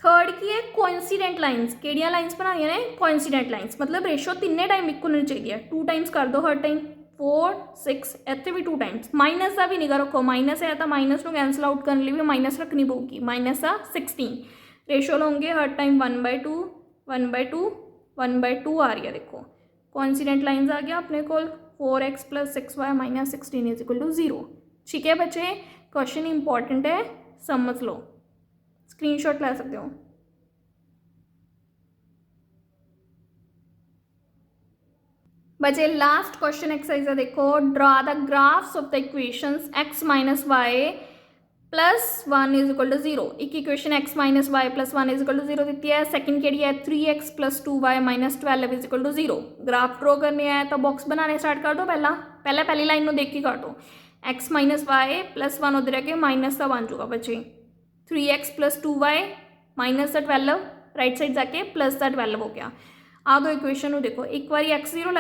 थर्ड की है कोइंसिडेंट लाइन्स। केड़ियां लाइन्स बनाई ने कोइंसिडेंट लाइन्स, मतलब रेशो तिने टाइम इक्वल होनी चाहिए। 2 टाइम्स कर दो हर टाइम, 4 6 इतने भी 2 टाइम्स। माइनस का भी निगा रखो, माइनस है तो माइनस को कैंसल आउट करने लिए भी माइनस रखनी पड़ेगी, -16। रेशो लोगे हर टाइम 1/2 1/2 1/2 आ रही है। देखो कोइंसिडेंट लाइन्स आ गया अपने को 4x + 6y - 16 = 0, ठीक है बच्चे। क्वेश्चन इंपॉर्टेंट है, समझ लो, स्क्रीनशॉट ले सकते हो। बच्चे लास्ट क्वेश्चन एक्सरसाइज है, देखो draw the graphs of the equations x - y + 1 = 0। एक इक्वेशन x - y + 1 = 0 दी है। सैकेंड केड़ी है 3x + 2y - 12 = 0। ग्राफ ड्रॉ करने है तो बॉक्स बनाने स्टार्ट कर दो। पहली लाइन में देख के कर दो, x - y + 1 उधर आके माइनस का बन जाऊगा बच्चे, 3x + 2y -12 राइट साइड जाके +12 हो गया। आ दो इक्वेशन को देखो, एक बार x0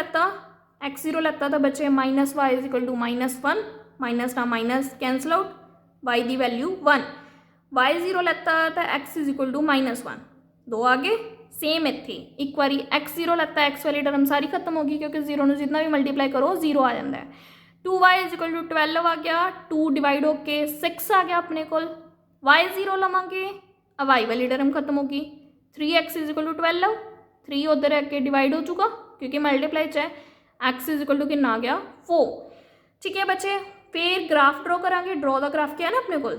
लेता तो बच्चे -y = -1, माइनस ना माइनस कैंसल आउट, y की वैल्यू 1। y0 लेता तो x = -1, 2 आगे सेम इतने। एक बार x0 लेता, x वाली टर्म सारी खत्म होगी क्योंकि 0 में जितना भी मल्टीप्लाई करो 0 आ जाता है। 2y = 12 आ गया, 2 डिवाइड होके 6 आ गया अपने को। y0 लवांगे, अब y वाली टर्म खत्म होगी, 3x = 12, 3 उधर आके डिवाइड हो चुका क्योंकि मल्टीप्लाई च है। x = कितना आ गया 4, ठीक है बच्चे। फिर ग्राफ ड्रॉ करांगे। ड्रॉ द ग्राफ क्या है ना अपने को,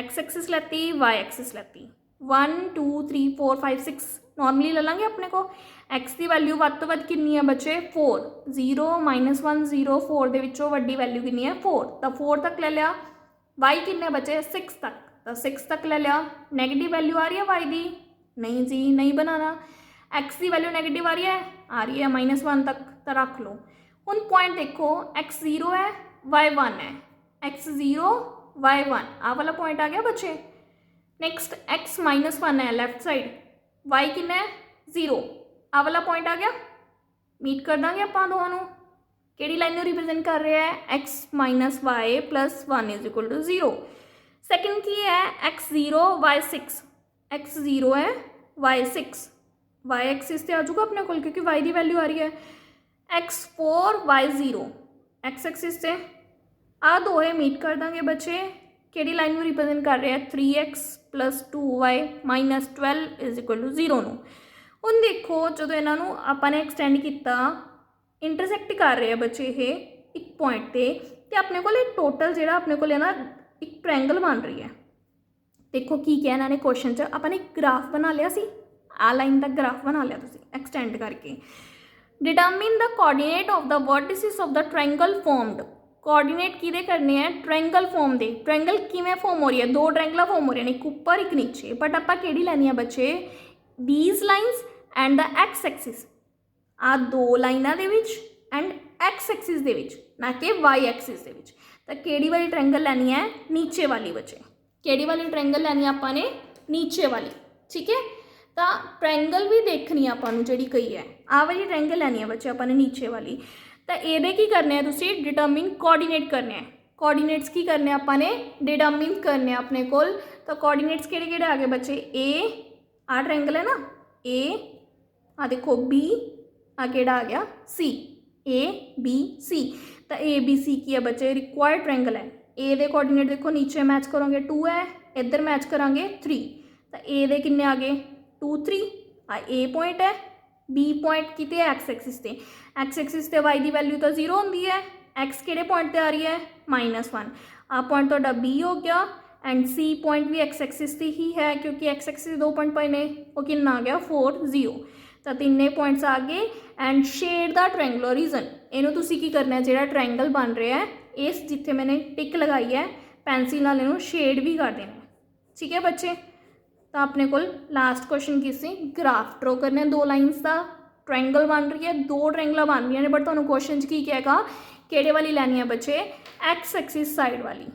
x एक्सिस लेती, y एक्सिस लेती, 1 2 3 4 5 6 नॉर्मली ले लेंगे अपने को। x की वैल्यू वध तो वध कितनी है बच्चे 4, 0 -1 0 4 दे विचों वड्डी वैल्यू कितनी है 4, तो 4 तक ले लिया। y कितने बचे 6 तक, तो 6 तक ले लिया। नेगेटिव वैल्यू आ रही है y की, नहीं जी नहीं बनाना। x की वैल्यू नेगेटिव आ रही है -1 तक, तो रख लो। हुण पॉइंट देखो x0 है y1 है, x0 y1 आ वाला पॉइंट आ गया बच्चे। नेक्स्ट x - 1 है लेफ्ट साइड, y कितना है 0 आ वाला पॉइंट आ गया। मीट कर देंगे आपां दोनों। किहड़ी लाइन नूं रिप्रेजेंट कर रहा है, x minus y plus 1 is equal to 0। Second की है x 0 y 6, x 0 है y 6, y एक्सिस से आ जाऊगा अपने को क्योंकि y की वैल्यू आ रही है, x 4 y 0 x एक्सिस से आ दो है मीट कर देंगे बच्चे। किहड़ी लाइन में रिप्रेजेंट कर रहे हैं, 3x plus 2y minus 12 is equal to 0 नूं। हुण देखो जो इन्हों आपने एक्सटेंड किया इंटरसैक्ट कर रहे हैं बच्चे ये एक पॉइंट पे, तो अपने को टोटल जो अपने को ना एक ट्रायंगल बन रही है। देखो की क्या इन्होंने क्वेश्चन च अपने एक ग्राफ बना लिया सी, आ लाइन का ग्राफ बना लिया तुसी एक्सटेंड करके। Determine the coordinate of the vertices of the triangle formed. Coordinate किहदे करने हैं, ट्रायंगल फॉर्म दे। ट्रायंगल किवें फॉर्म हो रही है, दो ट्रायंगल फॉर्म हो रहे हैं, एक ऊपर एक नीचे, बट आपां किहड़ी लैनी है बच्चे, these lines and the X axis, आ दो लाइनां दे विच एंड एक्स एक्सिस दे विच, ना कि वाई एक्सिस दे विच। तो किहड़ी वाली ट्रायंगल लैनी है, नीचे वाली बच्चे। किहड़ी वाली ट्रायंगल लैनी है आपां ने, नीचे वाली, ठीक है। तो ट्रायंगल भी देखनी आपां नूं जिहड़ी कही है, आ वाली ट्रायंगल लैनी है बच्चे आपां ने नीचे वाली। तो ये की करने हैं तुसी, डिटरमिन कोऑर्डिनेट करने हैं। कोऑर्डिनेट्स की करने आपां ने, डिटरमिन करने अपने कोल। तो कोऑर्डिनेट्स किहड़े किहड़े आ गए बच्चे, ए आ ट्रायंगल है ना, ए आ देखो बी, आ किहड़ा आ गया सी, ए बी सी। तो ए बी सी की है बच्चे रिक्वायर्ड ट्रायंगल है। ए दे कोऑर्डिनेट देखो नीचे मैच करोगे 2 है, इधर मैच करांगे 3। तो ए दे किन्ने आ गए 2 3, आ ए पॉइंट है, बी पॉइंट किते एक्स एक्सिस से, एक्स एक्सिस से वाई की वैल्यू तो 0 होंगी है, एक्स किहड़े पॉइंट पर आ रही है -1, आ पॉइंट तुहाडा बी हो गया एंड सी पॉइंट भी एक्स एक्सिस से ही है क्योंकि एक्स एक्सिस 2 पॉइंट पे ने, वो कितना आ गया 4 0। तो तीनों पॉइंट्स आ गए and shade the triangular region. इनू तुसी की करना है, जो ट्रायंगल बन रहा है इस जिथे मैंने टिक लगाई है पेंसिल नाल इनू शेड भी कर देना, ठीक है बच्चे। तो अपने को लास्ट क्वेश्चन की सी ग्राफ ड्रॉ करने, दो लाइन्स का ट्रायंगल बन रही है, दो ट्रायंगल बन रही है, बट तुहानू क्वेश्चन की कहेगा किहड़े वाली लैनी है बच्चे, एक्स एक्सिस साइड वाली,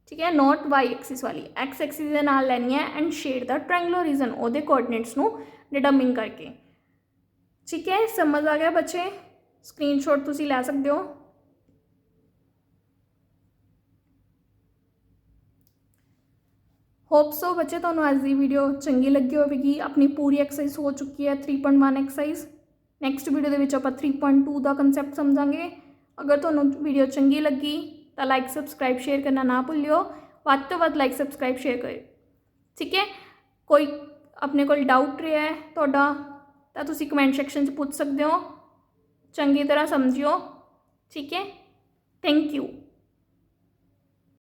ठीक है, नॉट वाई एक्सिस वाली, एक्स एक्सिस के नाल लैनी है and shade the triangular region ਉਹਦੇ कोऑर्डिनेट्स ਨੂੰ डिटरमिन करके, ठीक है। समझ आ गया बच्चे, स्क्रीनशॉट तुसी ले सकते हो। होप सो बच्चे तुहानू अज की वीडियो चंगी लगी होगी। अपनी पूरी एक्सरसाइज हो चुकी है 3.1 एक्सरसाइज। नैक्सट वीडियो के आप 3.2 का कंसैप्ट समझांगे। अगर तुहानू वीडियो चंगी लगी तो लाइक सबसक्राइब शेयर करना ना भूलियो, वध तो वध लाइक सबसक्राइब शेयर करो, ठीक है। कोई अपने को डाउट रहा है तुहाडा तो तुसी कमेंट सैक्शन पूछ सकते हो, चंगी तरह समझियो, ठीक है। Thank you.